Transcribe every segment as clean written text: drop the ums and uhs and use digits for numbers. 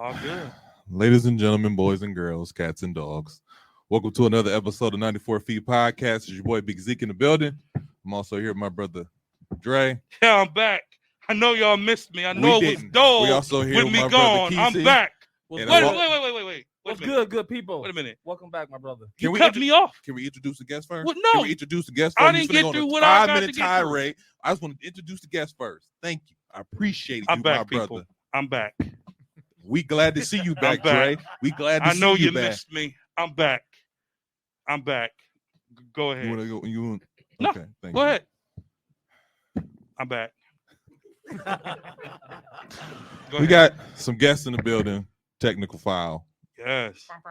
All good. Ladies and gentlemen, boys and girls, cats and dogs, welcome to another episode of 94 Feet Podcast. It's your boy Big Zeke in the building. I'm also here with my brother Dre. Yeah, I'm back. I know y'all missed me. I know it was dull. We also here with with me my gone. brother I'm back. Wait. What's good people? Wait a minute. Welcome back, my brother. You cut me off. Can we introduce the guest first? Well, no. Can we introduce the guest first? I didn't get through what I got to get tirade. I just want to introduce the guest first. Thank you. I appreciate I'm you, back, my people. brother. I'm back. We glad to see you back, back. Dre. We glad to see you back. I know you missed me. I'm back. I'm back. Go ahead. You want to go? You want? No. Okay, thank Go you. ahead. I'm back. We got some guests in the building. Technical file. Yes. Tech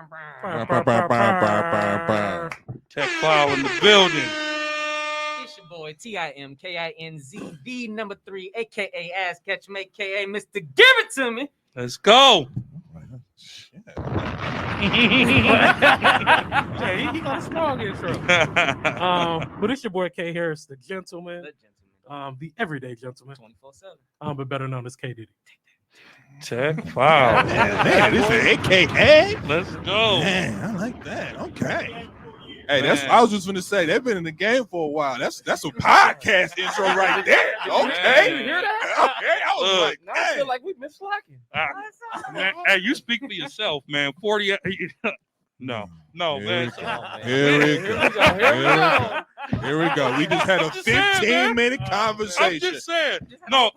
file in the building. It's your boy T.I.M.K.I.N.Z, the number 3, aka Ass Catch Me, aka Mr. Give It To Me. Let's go. Shit. Yeah, he got a strong intro. But it's your boy K Harris, the gentleman, the everyday gentleman, 24/7. but better known as K Diddy. Tech file. Man, this is AKA. Let's go. Man, I like that. Okay. Hey, that's. I was just gonna say they've been in the game for a while. That's a podcast intro right there. Okay. You hear that? Okay. I was like, Now I feel like we've been slacking. Man, hey, you speak for yourself, man. 40. No, Here man. we go. Here we go. Here we go. We just had a 15-minute conversation. I'm just saying. No,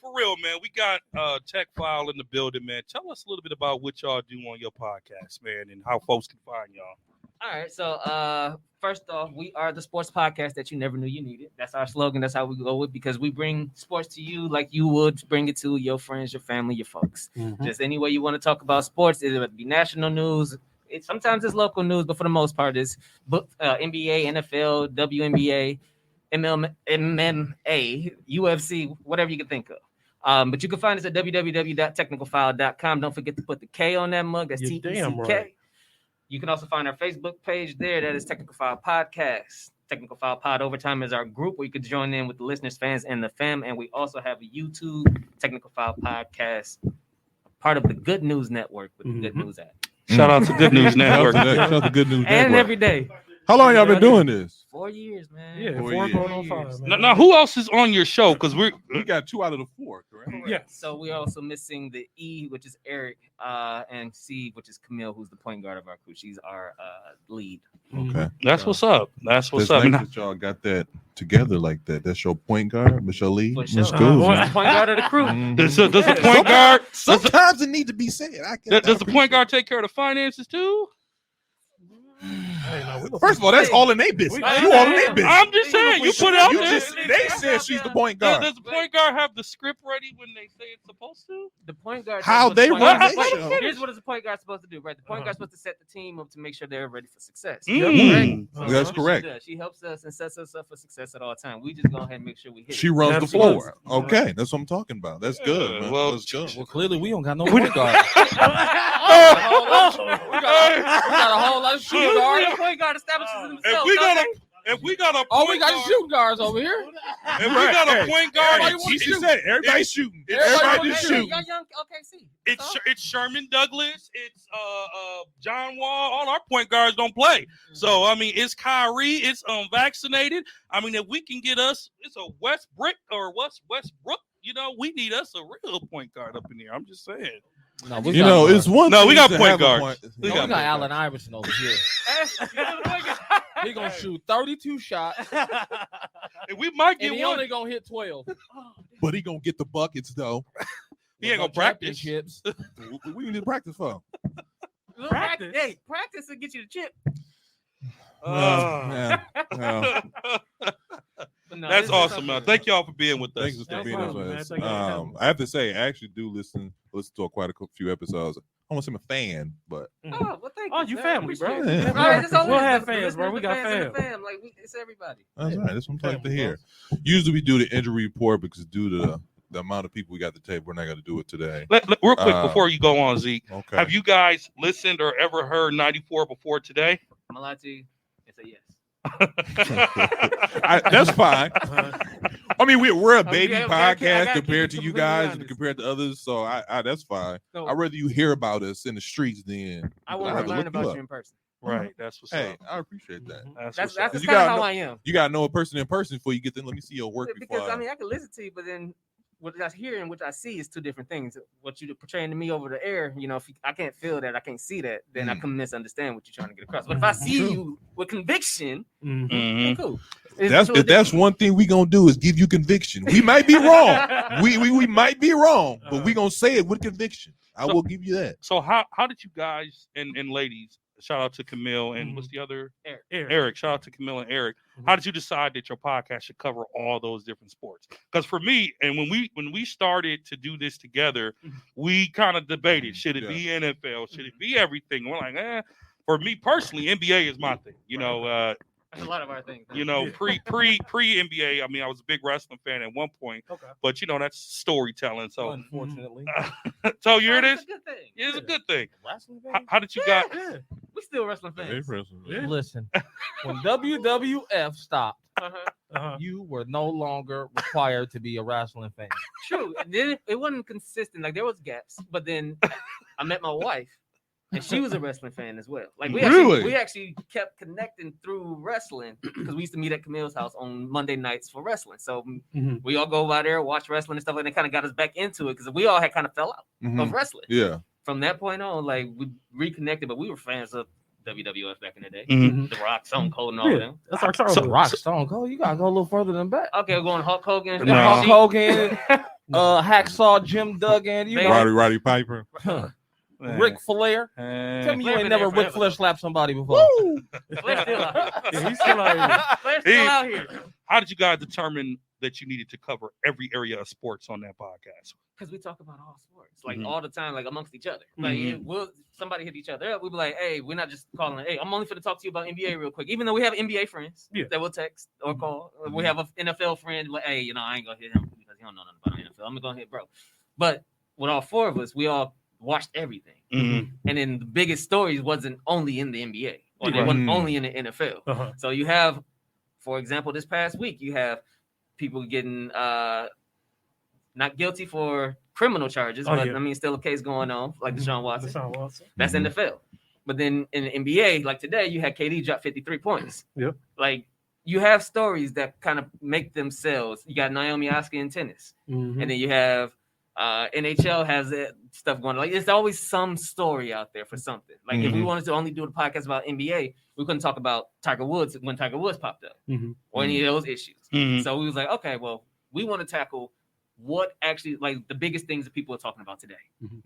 for real, man. We got Tech File in the building, man. Tell us a little bit about what y'all do on your podcast, man, and how folks can find y'all. All right, so first off, we are the sports podcast that you never knew you needed. That's our slogan. That's how we go with, because we bring sports to you like you would bring it to your friends, your family, your folks. Just any way you want to talk about sports. It'll be national news. Sometimes it's local news, but for the most part, it's NBA, NFL, WNBA, MMA, UFC, whatever you can think of. But you can find us at www.technicalfile.com. Don't forget to put the K on that mug. That's T.E.C.K. Right. You can also find our Facebook page there. That is Technical File Podcast. Technical File Pod Overtime is our group where you can join in with the listeners, fans, and the fam. And we also have a YouTube Technical File Podcast, part of the Good News Network with the Good News app. Shout out to Good News Network. Shout out to Good News And Network. every day. How long y'all been doing this? 4 years, man. Yeah, 4 4 years. going on 5. Man. Now, who else is on your show? Because we got 2 out of the 4, correct? Yeah. So we're also missing the E, which is Eric, and C, which is Camille, who's the point guard of our crew. She's our lead. Okay. That's what's up. That's what's That's up. nice that y'all got that together like that. That's your point guard, Michelle Lee. For That's sure. cool. Who's man. the point guard of the crew? Does the point guard? Sometimes it need to be said. Does the point guard take care of the finances too? First of all, that's all in their business. You all in their business. I'm just saying. You put it out there. They said she's the point guard. Does the point guard have the script ready when they say it's supposed to? The point guard. How they run their show. Here's what is the point guard supposed to do, right? The point guard's supposed to set the team up to make sure they're ready for success. Mm. So That's what correct. She does. She helps us and sets us up for success at all times. We just go ahead and make sure we hit. She runs the Absolutely. floor. Okay, that's what I'm talking about. That's good. Man. Well, That's good. Well, clearly we don't got no point guard. We got a whole lot of shooting guards. The point guard establishes himself. If we got a Oh, we got shooting guards over here. If we got a point guard, She said everybody's shooting. Everybody Everybody's wanna shooting. Young OKC. it's Sherman Douglas, it's John Wall. All our point guards don't play. So I mean, it's Kyrie, it's unvaccinated. I mean, if we can get us, it's a Westbrook. You know, we need us a real point guard up in here. I'm just saying. No, You know, it's one. No, we thing got to point have a guards. we got Allen Iverson over here. He gonna shoot 32 shots, And we might and get he one. only gonna hit 12. But he gonna get the buckets though. He ain't gonna practice. Championships. What you need to practice for? Practice. Hey, practice will get you the chip. Yeah. But no, That's it's awesome, man. something. Thank y'all for being with us. Thanks for being problem, with man. us. Thank you for having me. I have to say, I actually do listen to quite a few episodes. I won't say I'm a fan, but Oh, well, thank you. Oh, you man. family, bro. Appreciate it. Yeah. Right, it's always We'll have the fans, bro. listeners, We the got fans, and the fam. fam. Like, it's everybody. that's right. That's what I'm talking to Family, hear. Usually we do the injury report because due to the amount of people we got to tape, we're not going to do it today. Real quick before you go on, Zeke, Okay. have you guys listened or ever heard 94 before today? I'm gonna lie to you. It's a yes. That's fine. I mean, we're a baby Okay, I podcast gotta keep compared it to you completely guys honest. and compared to others, so I that's fine. So- I'd rather you hear about us in the streets than I I want have to to learn look about up. you in person. Right. That's what's Hey, up. I appreciate that. That's That's what's up. You kind of gotta how know- I am. You gotta know a person in person before you get them. Let me see your work Because before. I mean, I can listen to you, but then what I hear and what I see is two different things. What you're portraying to me over the air, if I can't feel that, I can't see that, then I can misunderstand what you're trying to get across. But if I see True. you with conviction, Mhm. Mhm. then cool. That's one thing we gonna do is give you conviction. We might be wrong. we might be wrong, but we gonna say it with conviction. I will give you that. So how did you guys and ladies, shout out to Camille and what's the other? Eric. Shout out to Camille and Eric. How did you decide that your podcast should cover all those different sports? Because for me, and when we started to do this together, we kind of debated, should it be NFL? Should it be everything? We're like, for me personally, NBA is my thing. That's a lot of our things. Pre NBA. I mean, I was a big wrestling fan at one point, but that's storytelling. So unfortunately, so you hear this? It's a good thing. It's a good thing. wrestling How did you guys? We still wrestling Hey, fans. President. Listen, when WWF stopped, Uh-huh. you were no longer required to be a wrestling fan. True. And then it wasn't consistent. Like there was gaps, but then I met my wife, and she was a wrestling fan as well. Like we actually kept connecting through wrestling because we used to meet at Camille's house on Monday nights for wrestling. So we all go by there, watch wrestling and stuff like that. Kind of got us back into it because we all had kind of fell out of wrestling. Yeah. From that point on, like we reconnected, but we were fans of WWF back in the day. Mhm. The Rock, Stone Cold, and all them. That's our childhood. Rock, Stone Cold, you gotta go a little further than that. Okay, we're going Hulk Hogan. No. Hulk Hogan, Hacksaw Jim Duggan, Roddy Piper. Ric Flair. Tell me you Flair ain't been never there Ric forever, Flair though. slapped somebody before. Flair's still out here. Yeah, he's still out here. Flair's still out here. How did you guys determine that you needed to cover every area of sports on that podcast? Because we talk about all sports, like all the time, like amongst each other. Like Mhm. somebody hit each other up, we'll be like, hey, we're not just calling, hey, I'm only finna talk to you about NBA real quick. Even though we have NBA friends that will text or call. We have an NFL friend, like, hey, I ain't gonna hit him because he don't know nothing about NFL. I'm gonna hit bro. But with all four of us, we all watched everything. And then the biggest stories wasn't only in the NBA or they wasn't only in the NFL. So you have, for example, this past week, you have people getting not guilty for criminal charges, but I mean, still a case going on, like Deshaun Watson. That's NFL. But then in the NBA, like today, you had KD drop 53 points. Yep. Like you have stories that kind of make themselves. You got Naomi Osaka in tennis, and then you have NHL has that stuff going on. Like there's always some story out there for something. Like if we wanted to only do a podcast about NBA, we couldn't talk about Tiger Woods when Tiger Woods popped up or any of those issues. So we was like, okay, well, we want to tackle what actually like the biggest things that people are talking about today,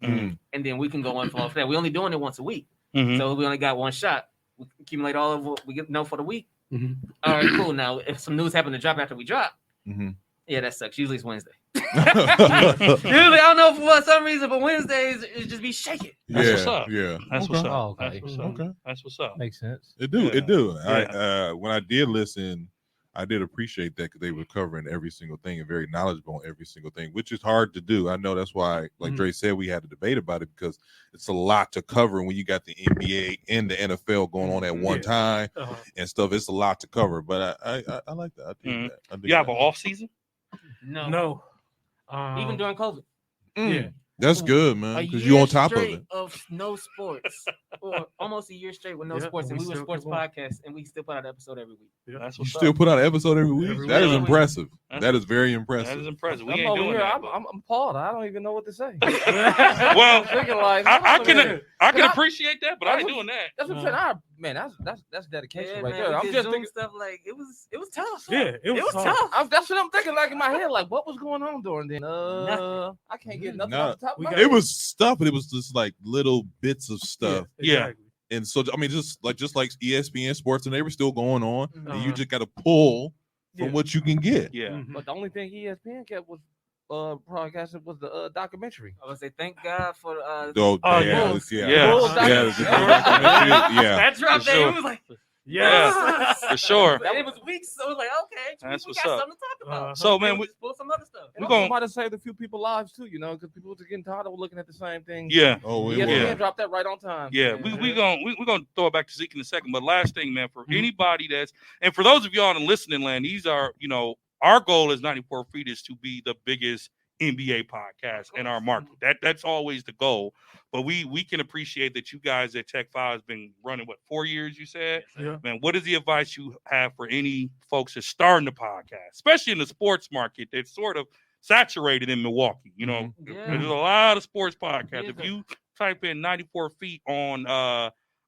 and then we can go on for that. We're only doing it once a week, so we only got one shot. We accumulate all of what we know for the week. All right, cool. Now, if some news happen to drop after we drop, yeah, that sucks. Usually it's Wednesday. Usually, I don't know for some reason, but Wednesdays it just be shaking. That's what's up. Yeah. That's what's up. Oh, okay. That's what's up. Okay. That's what's up. Makes sense. It do. Yeah. When I did listen, I did appreciate that because they were covering every single thing and very knowledgeable on every single thing, which is hard to do. I know that's why, like Dre said, we had a debate about it because it's a lot to cover when you got the NBA and the NFL going on at one time and stuff. It's a lot to cover, but I like that. I think that. I think You have that. an off season? No. Even during COVID. Yeah. That's good, man, because you on top of it. Of no sports, or almost a year straight with no sports, and we were a sports podcast, and we still put out an episode every week. That's You what's still up. put out an episode every week. Every That is week. impressive. That's- That is very That impressive. is impressive. We I'm ain't over doing here. that. I'm appalled. I don't even know what to say. Well, Thinking like, I can I- appreciate that, but I ain't doing that. That's what I'm saying. That's dedication Yeah, right man, there. we I'm did just Zoom thinking. stuff like it was tough. Yeah, it was tough. That's what I'm thinking. Like in my head, like what was going on during then? Nothing. I can't get nothing Nah. off the top of my We head. It was stuff, but it was just like little bits of stuff. Yeah. And so, I mean, just like ESPN Sports, and they were still going on. Mm-hmm. And you just got to pull from Yeah. what you can get. Yeah. But the only thing ESPN kept was broadcasted was the documentary. I was say thank God for So, Oh, yeah, Bulls. yeah, Yeah. Bulls yeah, documentary. yeah. that drop For there. sure. It was like Yeah, for sure. And it was weeks, so it was like, okay, That's we what's got up. something to talk about. So, man, we we just pull some other stuff. we gonna- might have saved a few people's lives too, because people were getting tired of looking at the same thing. yeah. Oh, it ESPN was. dropped that right on time. Yeah, we're gonna throw it back to Zeke in a second. But last thing, man, for anybody and for those of y'all in listening land, these are, our goal as 94 Feet is to be the biggest NBA podcast in our market. That's always the goal. But we can appreciate that you guys at Tech 5 has been running 4 years, you said? Yeah. Man, what is the advice you have for any folks that's starting the podcast, especially in the sports market that's sort of saturated in Milwaukee? There's a lot of sports podcasts. If you type in 94 Feet on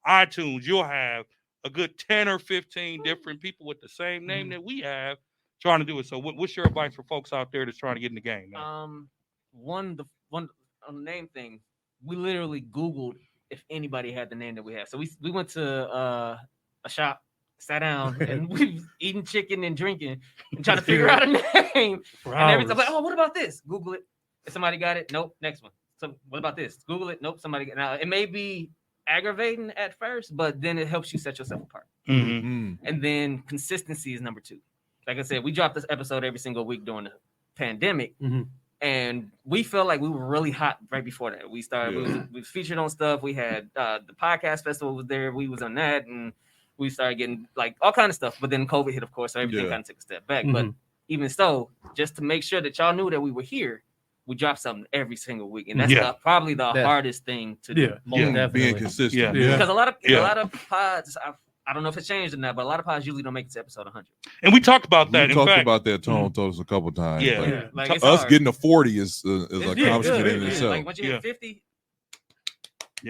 iTunes, you'll have a good 10 or 15 different people with the same name that we have trying to do it. So what's your advice for folks out there that's trying to get in the game, man? One on the name thing, we literally Googled if anybody had the name that we have. So we went to a shop, sat down, and we was eating chicken and drinking and trying to figure out a name. And every time, like, oh, what about this? Google it. If somebody got it, nope. Next one. So what about this? Google it. Nope. Somebody got it. Now it may be aggravating at first, but then it helps you set yourself apart. Mm-hmm. And then consistency is number 2. Like I said, we dropped this episode every single week during the pandemic, and we felt like we were really hot right before that. We started, we was featured on stuff. We had the podcast festival was there. We was on that, and we started getting like all kind of stuff. But then COVID hit, of course, so everything kind of took a step back. But even so, just to make sure that y'all knew that we were here, we dropped something every single week, and that's probably the hardest thing to do. Being consistent. Because a lot of pods, I don't know if it's changed or not, but a lot of pods usually don't make it to episode 100. And we talked about that. We talked about that. Tone told us a couple times. Yeah. Like us hard. getting to 40 is an accomplishment in itself. Like once you hit 50,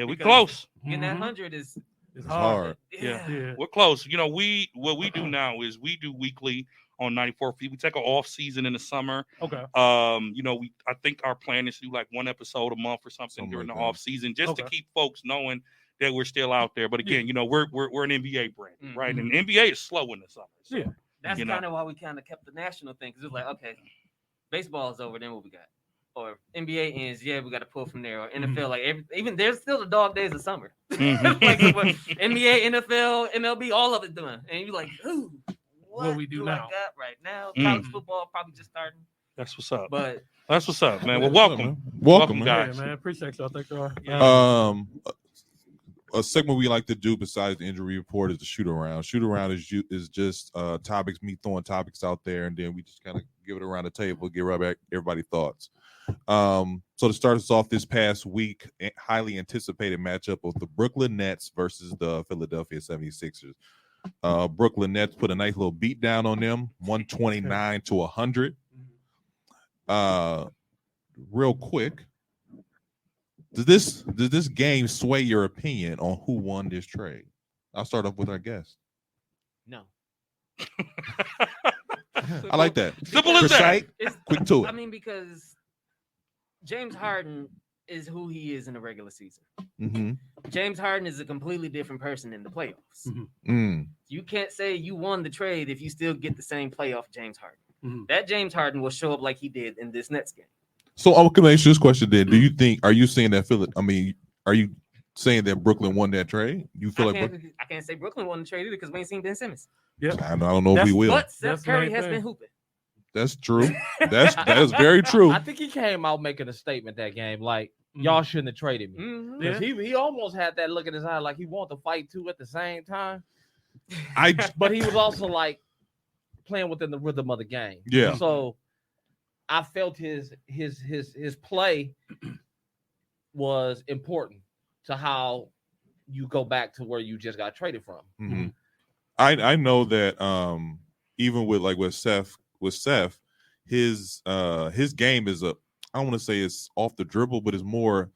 we close. Getting that 100 is hard. Yeah, we're close. What we do now is we do weekly on 94 Feet. We take an off season in the summer. Okay. I think our plan is to do like one episode a month or something during the off season, just to keep folks knowing that we're still out there. But again, we're an NBA brand, right? And NBA is slow in the summer. So, that's kind of why we kind of kept the national thing, because it was like, okay, baseball is over, then what we got? Or NBA ends, we got to pull from there. Or NFL, like even there's still the dog days of summer. Like NBA, NFL, MLB, all of it done, and you're like, ooh, what we do I now? got right now? College football probably just starting. That's what's up. But that's what's up, man. Well, welcome, guys. Yeah, man. Appreciate y'all. Thank y'all. A segment we like to do besides the injury report is the shoot around. Shoot around is just topics, me throwing topics out there, and then we just kind of give it around the table, give everybody thoughts. So to start us off this past week, highly anticipated matchup of the Brooklyn Nets versus the Philadelphia 76ers. Brooklyn Nets put a nice little beat down on them, 129-100. Real quick, does this game sway your opinion on who won this trade? I'll start off with our guest. No. I like that. Simple as that. Quick to it. I mean, because James Harden is who he is in the regular season. James Harden is a completely different person in the playoffs. You can't say you won the trade if you still get the same playoff James Harden. That James Harden will show up like he did in this Nets game. So I'm going to ask you this question then. Are you saying that are you saying that Brooklyn won that trade? You feel I can't say Brooklyn won the trade either because we ain't seen Ben Simmons. Yeah, I don't know if we will. But Steph Curry has been hooping. That's true. That is very true. I think he came out making a statement that game, like, y'all shouldn't have traded me. He almost had that look in his eye, like he wanted to fight too at the same time. But he was also like playing within the rhythm of the game. Yeah. So I felt his play was important to how you go back to where you just got traded from. I know that even with Seth, his game is I don't want to say it's off the dribble, but it's more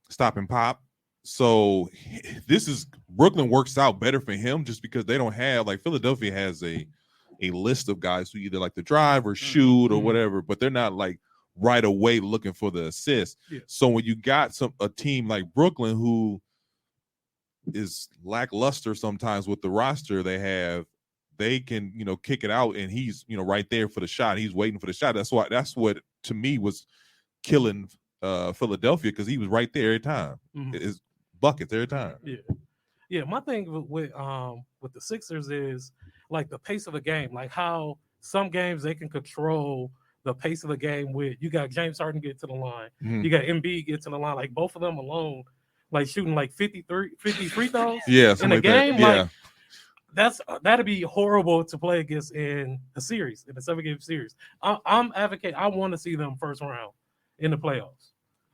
stop and pop. So Brooklyn works out better for him just because they don't have, like, Philadelphia has a list of guys who either like to drive or shoot or whatever, but they're not like right away looking for the assist. So when you got a team like Brooklyn who is lackluster sometimes with the roster they have, they can, kick it out, and he's, right there for the shot. He's waiting for the shot. That's what to me was killing Philadelphia, because he was right there every time. It's buckets every time. Yeah. Yeah, my thing with the Sixers is like the pace of the game, like how some games they can control the pace of the game with you got James Harden get to the line, you got Embiid get to the line, like both of them alone, like shooting like 50 free throws Yeah, in a like game, that. Yeah. like that'd be horrible to play against in a series, in a 7-game series. I'm advocating. I want to see them first round in the playoffs.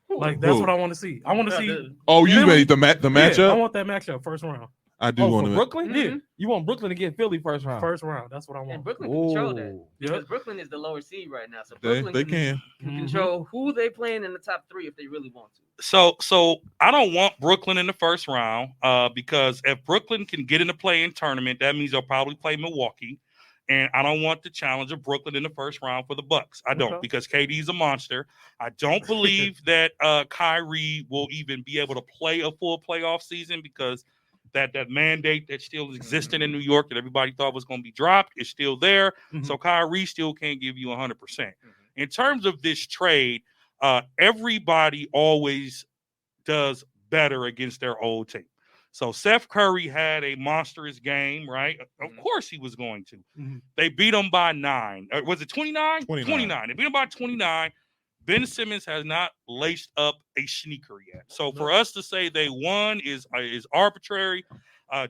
Like that's what I want to see. I want to see. Oh, you Philly. made the matchup? Yeah, I want that matchup first round. I do want for to. Brooklyn. Yeah, You want Brooklyn to get Philly first round. first round. That's what I want. And Brooklyn can control that Ooh. because Yep. Brooklyn is the lower seed right now. So They Brooklyn can. control who they playing in the top 3 if they really want to. So I don't want Brooklyn in the first round because if Brooklyn can get in the play-in tournament, that means they'll probably play Milwaukee. And I don't want the challenge of Brooklyn in the first round for the Bucks. I don't, because KD's a monster. I don't believe that Kyrie will even be able to play a full playoff season because that mandate that still existed in New York that everybody thought was going to be dropped is still there. So Kyrie still can't give you 100%. In terms of this trade, everybody always does better against their old team. So Seth Curry had a monstrous game, right? Of course he was going to. They beat him by 9. Was it 29? 29. They beat him by 29. Ben Simmons has not laced up a sneaker yet. So for us to say they won is arbitrary.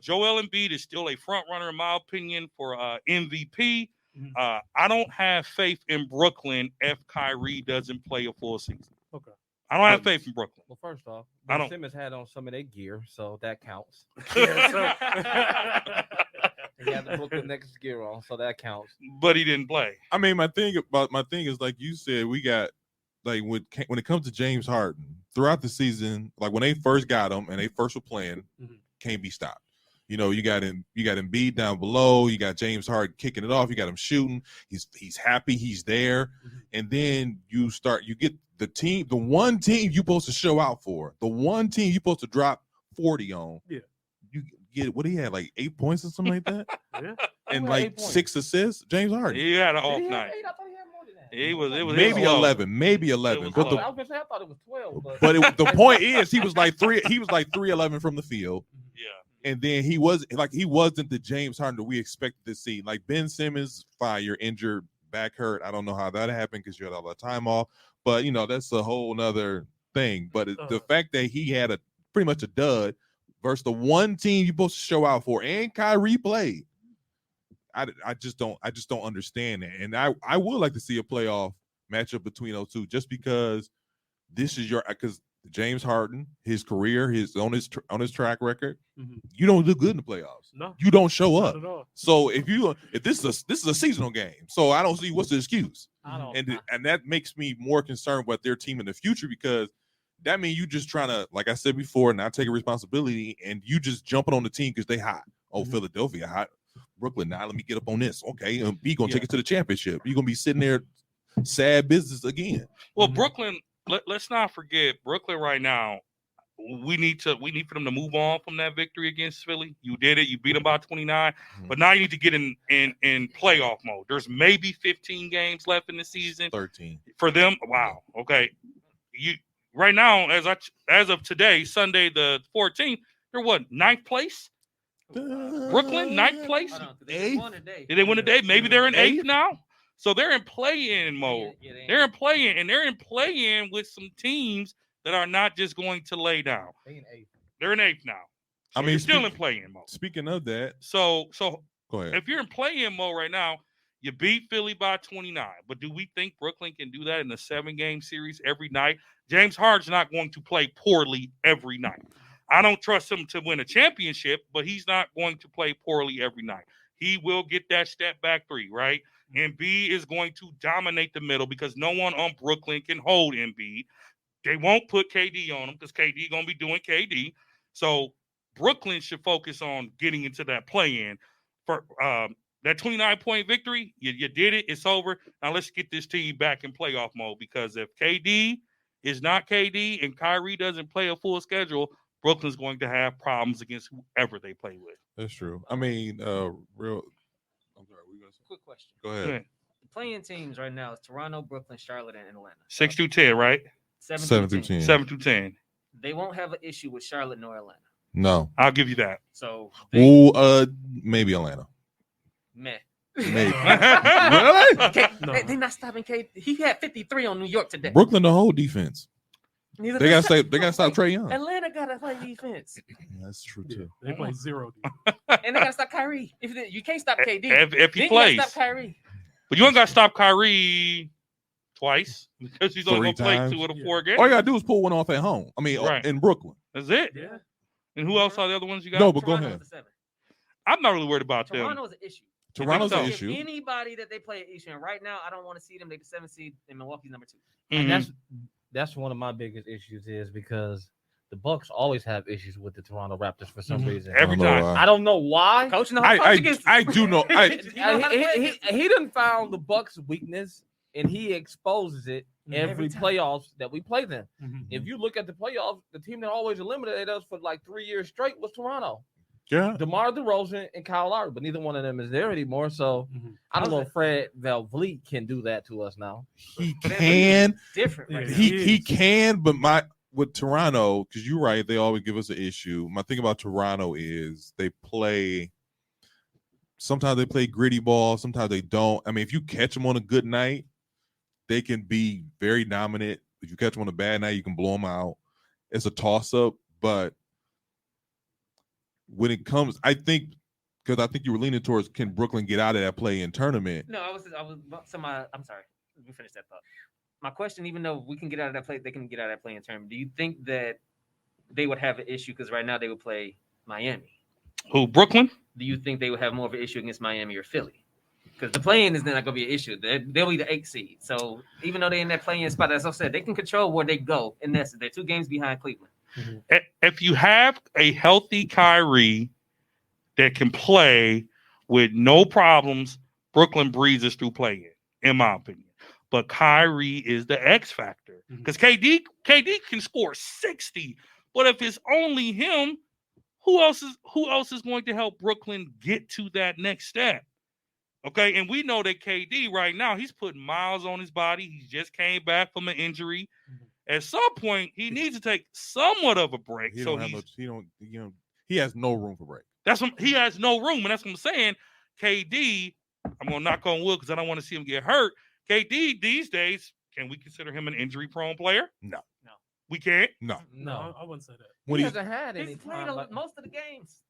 Joel Embiid is still a front runner, in my opinion, for MVP. I don't have faith in Brooklyn if Kyrie doesn't play a full season. Okay. I don't have faith in Brooklyn. Well, first off, I Ben don't- Simmons had on some of their gear, so that counts. Yeah, He had the Brooklyn Nets gear on, so that counts. But he didn't play. I mean, my thing is like you said, we got like when it comes to James Harden throughout the season, like when they first got him and they first were playing, can't be stopped. You know, you got Embiid down below, you got James Harden kicking it off, you got him shooting, he's happy, he's there, and then you get the one team you're supposed to show out for, the one team you're supposed to drop 40 on. Yeah. You get what he had, like 8 points or something like that, Yeah. and Who had like 8 points? 6 assists. James Harden. He had an Did off he have night. 8? I thought he had more than that. It was Maybe low. 11, maybe 11. was But low. I was gonna say I thought it was 12, the point is he was like 311 from the field. Yeah. And then he wasn't the James Harden that we expected to see. Like Ben Simmons, fire, injured, back hurt. I don't know how that happened because you had all the time off. But you know, that's a whole nother thing. But the fact that he had pretty much a dud versus the one team you're supposed to show out for, and Kyrie played. I just don't understand that. And I would like to see a playoff matchup between those two, just because this is because James Harden, his career, on his track record, you don't do good in the playoffs. No, you don't show not up. at all. So if this is a seasonal game, so I don't see what's the excuse. I don't. And that makes me more concerned about their team in the future, because that means you just trying to, like I said before, not taking responsibility, and you just jumping on the team because they hot. Oh, Philadelphia hot. Brooklyn, now let me get up on this. Okay, we gonna take it to the championship. You're gonna be sitting there sad business again. Well, Brooklyn, let's not forget Brooklyn right now. We need for them to move on from that victory against Philly. You did it. You beat them by 29, but now you need to get in playoff mode. There's maybe 15 games left in the season. 13 for them. Wow. Okay. You right now, as of today, Sunday the 14th, they're what, 9th place? Brooklyn, 9th place? They won today. Did they win today? Maybe they're in 8th now. So they're in play-in mode. They're in play-in, and they're in play-in with some teams that are not just going to lay down. They're in 8th now. So you're still in play-in mode. Speaking of that, so go ahead. if you're in play-in mode right now, you beat Philly by 29. But do we think Brooklyn can do that in a 7-game series every night? James Harden's not going to play poorly every night. I don't trust him to win a championship, but he's not going to play poorly every night. He will get that step back 3, right? Embiid is going to dominate the middle because no one on Brooklyn can hold Embiid. They won't put KD on him because KD going to be doing KD. So Brooklyn should focus on getting into that play-in. For that 29-point victory, you did it. It's over. Now let's get this team back in playoff mode, because if KD is not KD and Kyrie doesn't play a full schedule, Brooklyn's going to have problems against whoever they play with. That's true. I mean, I'm sorry. Quick question. Go ahead. The playing teams right now is Toronto, Brooklyn, Charlotte, and Atlanta. 6 through 10, right? 7 through 10. 7 through 10. They won't have an issue with Charlotte nor Atlanta. No. I'll give you that. So Maybe Atlanta. meh. Maybe. Really? They not stopping K. He had 53 on New York today. Brooklyn, the whole defense. Neither They does- gotta stop Trae Young. Atlanta gotta play defense, That's true Yeah, too. they play zero. and they gotta stop Kyrie. You can't stop KD, If he then you plays, gotta stop Kyrie. but you ain't got to stop Kyrie twice because he's only 3 gonna play times. 2 of the 4 games. All you gotta do is pull one off at home. I mean, Right. in Brooklyn. That's it. Yeah, And who else are the other ones you got? No, but go Toronto's ahead. the 7. I'm not really worried about them. Toronto's an issue. Toronto's so? an If issue. anybody that they play an issue, and right now I don't want to see them. They the 7th seed, and Milwaukee's number 2. And Mhm. that's one of my biggest issues is because the Bucks always have issues with the Toronto Raptors for some reason. Every I don't know time. why. I don't know why. Coach, no, I do know. He done found the Bucks' weakness and he exposes it every Every time. playoffs that we play them. Mm-hmm. If you look at the playoffs, the team that always eliminated us for like 3 years straight was Toronto. Yeah. DeMar DeRozan and Kyle Lowry, but neither one of them is there anymore. So I don't know if Fred VanVleet can do that to us now. He can. different. Right Yeah. now. He can, but with Toronto, because you're right, they always give us an issue. My thing about Toronto is sometimes they play gritty ball, sometimes they don't. I mean, if you catch them on a good night, they can be very dominant. If you catch them on a bad night, you can blow them out. It's a toss-up, but when it comes, I think you were leaning towards can Brooklyn get out of that play-in tournament? No, I was. I'm sorry. Let me finish that thought. My question, even though we can get out of that play, they can get out of that play in term. Do you think that they would have an issue because right now they would play Miami? Who, Brooklyn? Do you think they would have more of an issue against Miami or Philly? Because the play-in is not going to be an issue. They'll be the 8th seed. So even though they're in that play-in spot, as I said, they can control where they go. In essence, they're 2 games behind Cleveland. If you have a healthy Kyrie that can play with no problems, Brooklyn breezes through play-in, in my opinion. But Kyrie is the X factor because KD can score 60, but if it's only him, who else is going to help Brooklyn get to that next step? Okay, and we know that KD right now he's putting miles on his body. He just came back from an injury. At some point, he needs to take somewhat of a break. He has no room for break. He has no room, and that's what I'm saying. KD, I'm gonna knock on wood because I don't want to see him get hurt. KD these days, can we consider him an injury-prone player? No. We can't. No, I wouldn't say that. He hasn't had any He's played time. most of the games.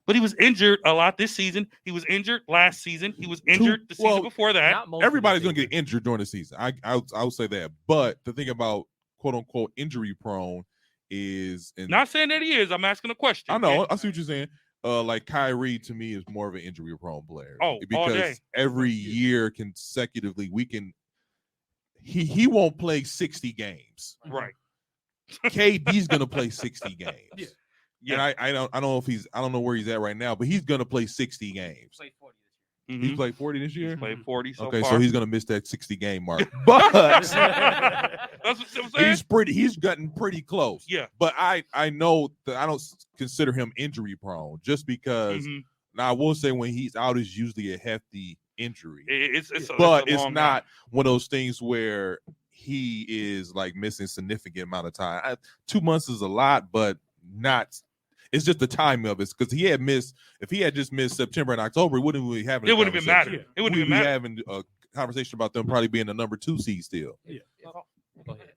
But he was injured a lot this season. He was injured last season. He was injured the season before that. Not most of the everybody's going to season. get injured during the season. I would say that. But the thing about quote unquote injury prone is Not saying that he is. I'm asking a question. I know. I see what you're saying. Like Kyrie to me is more of an injury prone player. Oh, all because day. every year consecutively he won't play 60 games. Right. KD's gonna play 60 games. Yeah. And I don't know where he's at right now, but he's gonna play 60 games. Played 40 Mhm. He played 40 this year. He's played 40 so Okay, far. so he's gonna miss that 60 game mark. But That's what I'm saying. he's gotten pretty close. Yeah. But I know that I don't consider him injury prone just because Mhm. now I will say when he's out is usually a hefty injury. It's But a it's long not night. one of those things where he is like missing significant amount of time. 2 months is a lot, but not. It's just the time of it because he had missed. If he had just missed September and October, it wouldn't be having. It wouldn't even matter. Yeah. It wouldn't We'd even be matter. having a conversation about them probably being the number 2 seed still. Go ahead.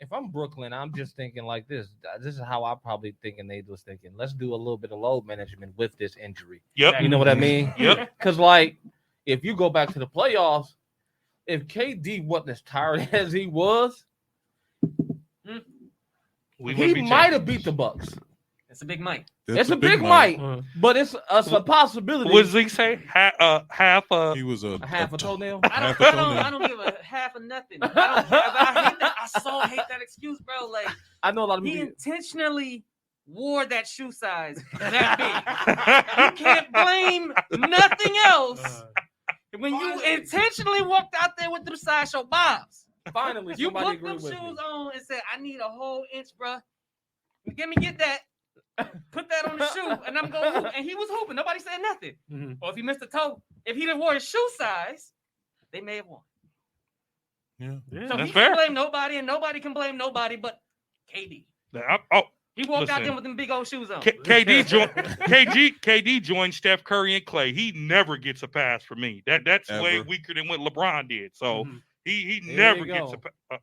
If I'm Brooklyn, I'm just thinking like this. This is how I probably thinking they was thinking. Let's do a little bit of load management with this injury. Yep. You know what I mean? Yep. Because like, if you go back to the playoffs, if KD wasn't as tired as he was, he might have beat the Bucks. It's a big mic. It's a big mic, but it's a possibility. What does he say? Half He was a half a toenail. Half a toenail. I don't give a half of nothing. I hate that. I so hate that excuse, bro. Like I know a lot of he people. intentionally wore that shoe size that big. You can't blame nothing else when you intentionally walked out there with them sideshow bobs. Finally, You somebody put them agreed shoes with me. on and said, "I need a whole inch, bro. Get that." Put that on the shoe, and I'm going hoop. And he was hooping. Nobody said nothing. Mhm. Or if he missed a toe, if he didn't wore his shoe size, they may have won. Yeah. Yeah. So That's he fair. can blame nobody, and nobody can blame nobody but KD. He walked out Listen. there with them big old shoes on. KD joined Steph Curry and Clay. He never gets a pass for me. That's way Ever. weaker than what LeBron did. So Mhm. he There never you gets a go. pass.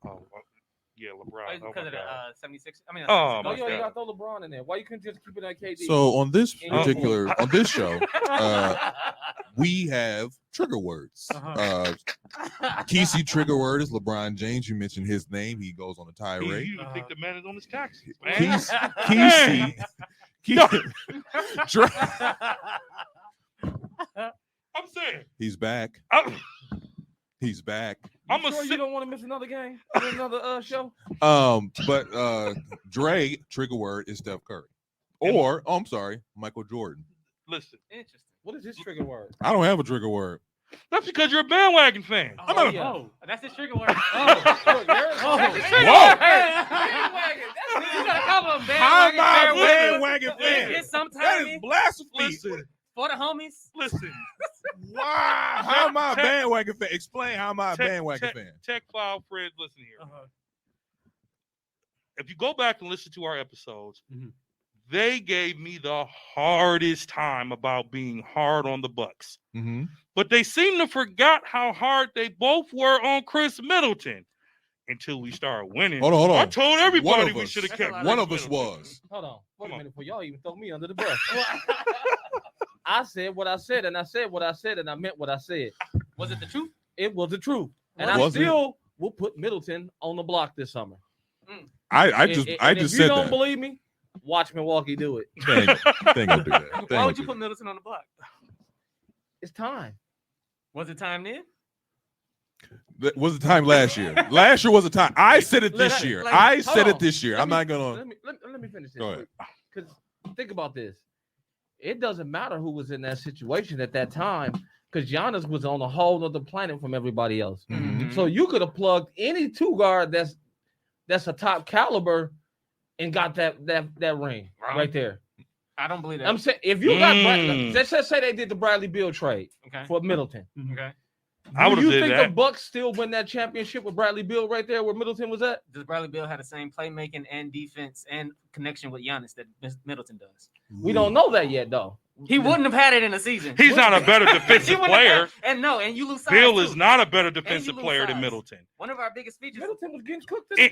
Yeah, LeBron. Because Oh my of the God. 76. I mean, Oh, Oh, my you ain't God. got to throw LeBron in there. Why you couldn't just keep it at KD? So on this Uh-oh. particular on this show, we have trigger words. Uh-huh. TC trigger word is LeBron James. You mentioned his name. He goes on a He tirade. you think the man is on his taxes, man. I'm saying. He's back. He's back. I'm You sure you don't want to miss another game? Another show? But Dre trigger word is Steph Curry, or I'm sorry, Michael Jordan. Listen. Interesting. What is his trigger word? I don't have a trigger word. That's because you're a bandwagon fan. Oh, yeah. Oh, that's his trigger word. Look, That's his trigger Whoa. word. Bandwagon. You gotta call him a How am I a bandwagon. bandwagon fan? It's That sometime is blasphemy. Listen. for the homies. Listen. Wow. How am I a Tech- bandwagon fan? Explain how am I a bandwagon fan? Tech file friends, listen here. uh-huh. If you go back and listen to our episodes, Mhm. they gave me the hardest time about being hard on the Bucks. Mm-hmm. But they seem to forgot how hard they both were on Chris Middleton until we started winning. Hold on. I told everybody One of we us- should have kept One Chris of us Middleton. was. Hold on. Wait Come a on. minute before y'all even throw me under the bus. I said what I said, and I said what I said, and I meant what I said. Was it the truth? It was the truth. And Was I it? still will put Middleton on the block this summer. I And just if you said don't that. believe me, watch Milwaukee do it. They ain't gonna do that. They ain't Why gonna would you do put Middleton on the block? It's time. Was it time then? that. Was the time last year? Last year was the time. I said it this Let- year. like, I hold said on. it this year. Let I'm me- not gonna. Let me finish this. Go ahead. Because think about this. It doesn't matter who was in that situation at that time, because Giannis was on a whole other planet from everybody else. Mhm. So you could have plugged any two guard that's a top caliber and got that ring right there. I don't believe that. I'm saying if you got Mm. let's just say they did the Bradley Beal trade okay. for Middleton. Okay. I Do would've you did think that. the Bucks still win that championship with Bradley Beal right there where Middleton was at? Does Bradley Beal have the same playmaking and defense and connection with Giannis that Middleton does? We don't know that yet though. He wouldn't have had it in a season. He's not a better He defensive wouldn't player. have had- and you lose size Bill too. is not a better defensive lose player than size. Middleton. One of our biggest features. Middleton was getting cooked in the In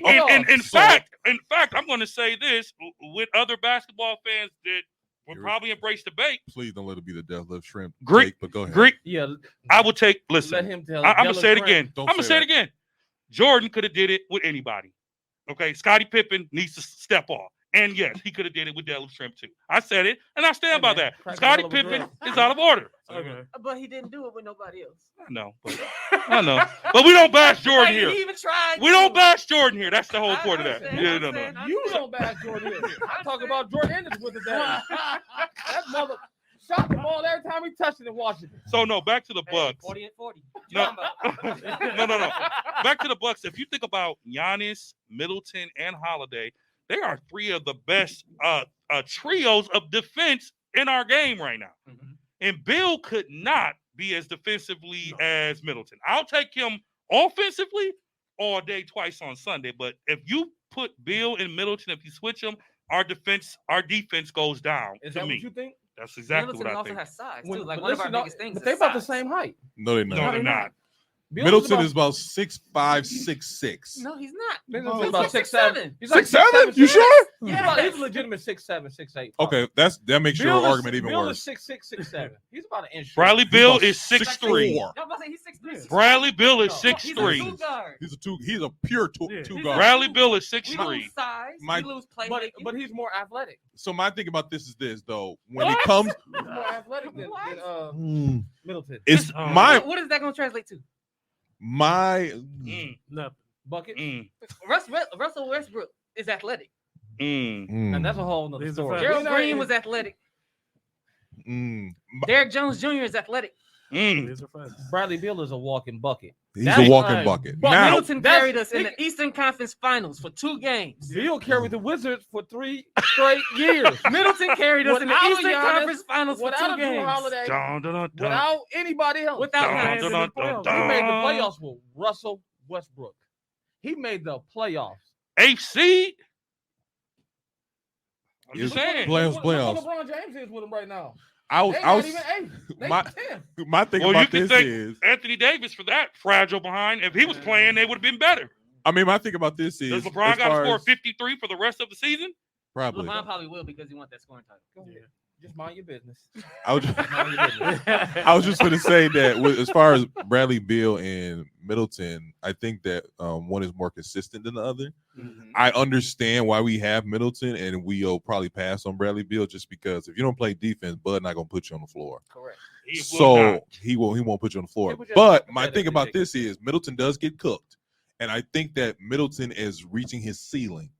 playoffs. in fact, I'm going to say this with other basketball fans that will You're- probably embrace debate. Please don't let it be the deadlift shrimp. Greek- take, but go ahead. Greek, Yeah, I will take. let Listen, him tell. I'm gonna Jalen say it Grant. again. Don't I'm gonna say say it that. again. Jordan could have did it with anybody. Okay, Scottie Pippen needs to step off, and yes, he could have did it with Deadlift Shrimp too. I said it, and I stand Hey, by man, that. crack Scottie the hell of a Pippen drug. is out of order. Okay. But he didn't do it with nobody else. I know, but we don't bash Jordan Like, here. He even tried. We don't bash Jordan here. That's the whole I point of that. understand, Yeah, I no. understand. You don't back Jordan Hill. I talk about Jordan Anderson with the dad. That mother shot the ball every time he touched it in Washington. So no, back to the Hey, Bucks. 40 and 40. No. no. Back to the Bucks. If you think about Giannis, Middleton, and Holiday, they are three of the best trios of defense in our game right now. Mhm. And Bill could not be as defensively as Middleton. I'll take him offensively all day, twice on Sunday. But if you put Bill and Middleton, if you switch them, our defense goes down. Is to that me, what you think? that's exactly Middleton what I also think. has size too. When- Like but one of our listen, biggest things. But is they about the size. same height. No, they're No, not. they're not. Bill's Middleton about, is about 6'5", 6'6". No, he's not. Middleton's He's about like 6'7". 6'7". He's like 6'7"? You 6'7". sure? Yeah. He's a legitimate 6'7", 6'8". Okay, that makes your argument even Bill worse. is 6'6", 6'7". He's about an inch. short. Bradley He's Bill about is 6'3". 6'4". No, I'm about to say he's 6'3". Bradley Bill is No, He's a 6'3". two guard. He's a pure two Yeah. two He's guard. a- Bradley Bill is We 6'3". lose size. My- we lose playmaking. But he's more athletic. So my thing about this is this though. When What? it comes, He's more athletic than Mm. Middleton. it's Oh. What is that going to translate to? my Nothing. Bucket. Russell Westbrook is athletic. And that's a whole nother These are story. facts. Gerald We're not Green in- was athletic. Mm. Derrick Jones Jr. is athletic. These are facts. Bradley Bill is a walking bucket. He's That's a walking fine. bucket. But Now, Middleton that's- carried us in the Eastern Conference Finals for 2 games. Bill carried the Wizards for 3 straight years. Middleton carried us in the Without Eastern Giannis, Conference Finals for 2 Without a Drew games. Holiday, Dun, dun, dun, dun. without anybody else. Without Dun, Giannis. dun, dun, dun, He made the dun. playoffs with Russell Westbrook. He made the playoffs. 8th seed. I'm just saying. Playoffs. Look what LeBron James is with him right now. I They not even eighth. my thing Well, you about can this thank is, Anthony Davis for that fragile behind. If he was playing, they would have been better. I mean, my thing about this is, Does LeBron as got to far score as- 53 for the rest of the season? Probably. LeBron probably will because he wants that scoring title. Go ahead. Just mind your business. I was just, Mind your business. I was just going to say that as far as Bradley Beal and Middleton, I think that one is more consistent than the other. Mm-hmm. I understand why we have Middleton, and we'll probably pass on Bradley Beal just because if you don't play defense, Bud not going to put you on the floor. Correct. He won't put you on the floor. It was just But my hypothetically thing about taken. this is Middleton does get cooked, and I think that Middleton is reaching his ceiling.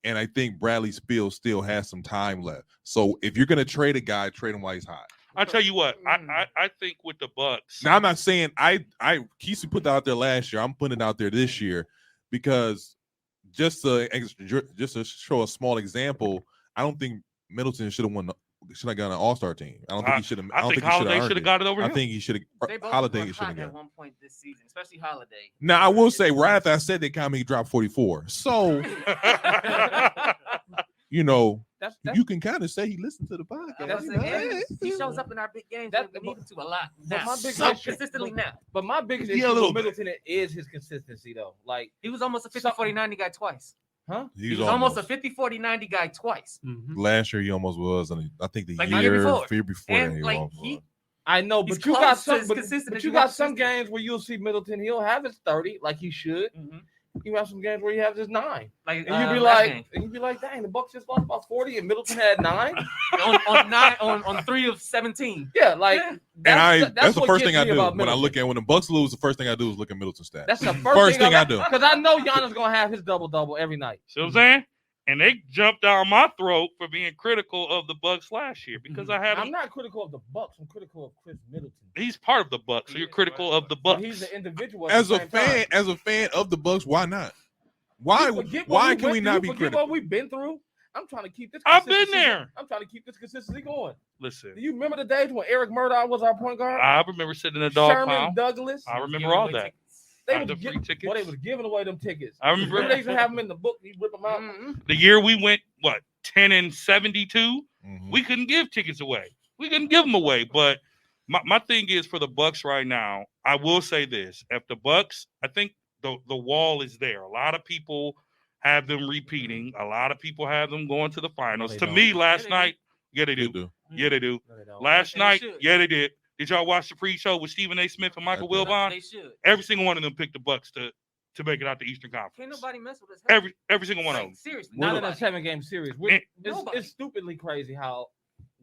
And I think Bradley Beal still has some time left. So if you're gonna trade a guy, trade him while he's hot. I tell you what, I think with the Bucks. Now I'm not saying Kesey put that out there last year. I'm putting it out there this year because just to show a small example, I don't think Middleton should have got an All-Star team. I don't think he should have. I think Holiday should have got it over I him. think he should They have. both Holiday were should hot have got at it. one point this season, especially Holiday. Now I will say, right after I said that comment, he dropped 44. So That's you can kind of say he listened to the podcast. That's That's again, he shows up in our big games. That- We need him to a lot. but Now, my big so issue- consistently now. But my biggest Yeah, a issue little with bit. Middleton is his consistency, though. Like, He was almost a 50-40-90 guy twice. huh? He was almost a 50-40-90 guy twice. Mhm. Last year he almost was, and I think the Like year the year before. before And, that he like, almost he- was. I know, He's but you got close to some, as but, consistent but as you you got want some consistent. games where you'll see Middleton. He'll have his 30, like he should. Mhm. You have some games where he has his 9, Like, and you'd be like, dang, the Bucks just lost about 40, and Middleton had 9. on 3 of 17. Yeah, like Yeah. That's the what first gets thing I me do about when I look Middleton. at when the Bucks lose. The first thing I do is look at Middleton's stats. That's the First thing I do. because I know Giannis gonna have his double every night. See what I'm saying? And they jumped down my throat for being critical of the Bucks last year because I had I'm him. not critical of the Bucks. I'm critical of Chris Middleton. He's part of the Bucks, so you're critical of the But Bucks. he's the individual. At as the a same fan, time. of the Bucks, why not? Why You forget what why we can we went not through? be Forget critical? what we've been through. I'm trying to keep this. I've been consistency- there. I'm trying to keep this consistency going. Listen, Do you remember the days when Eric Murdoch was our point guard? I remember sitting in a dog Sherman pound. Douglas. I remember all that. They the was free tickets. Well, they was giving away them tickets. I remember they used to have them in the book. You rip them out. the year we went 10-72. Mhm. We couldn't give tickets away. We couldn't give them away. But my thing is for the Bucks right now. I will say this: if the Bucks, I think the wall is there. A lot of people have them repeating. A lot of people have them going to the finals. they To don't. me, last they night, yeah, they They do. do. Yeah, they do. No, they don't. Last They night, should. yeah, they did. Did y'all watch the pre-show with Stephen A. Smith and Michael I did. Wilbon? They should. Every single one of them picked the Bucks to make it out the Eastern Can't Conference. nobody mess with us. Every single one of Like, them. seriously. Not in a nobody. 7-game series. And- Nobody. It's stupidly crazy how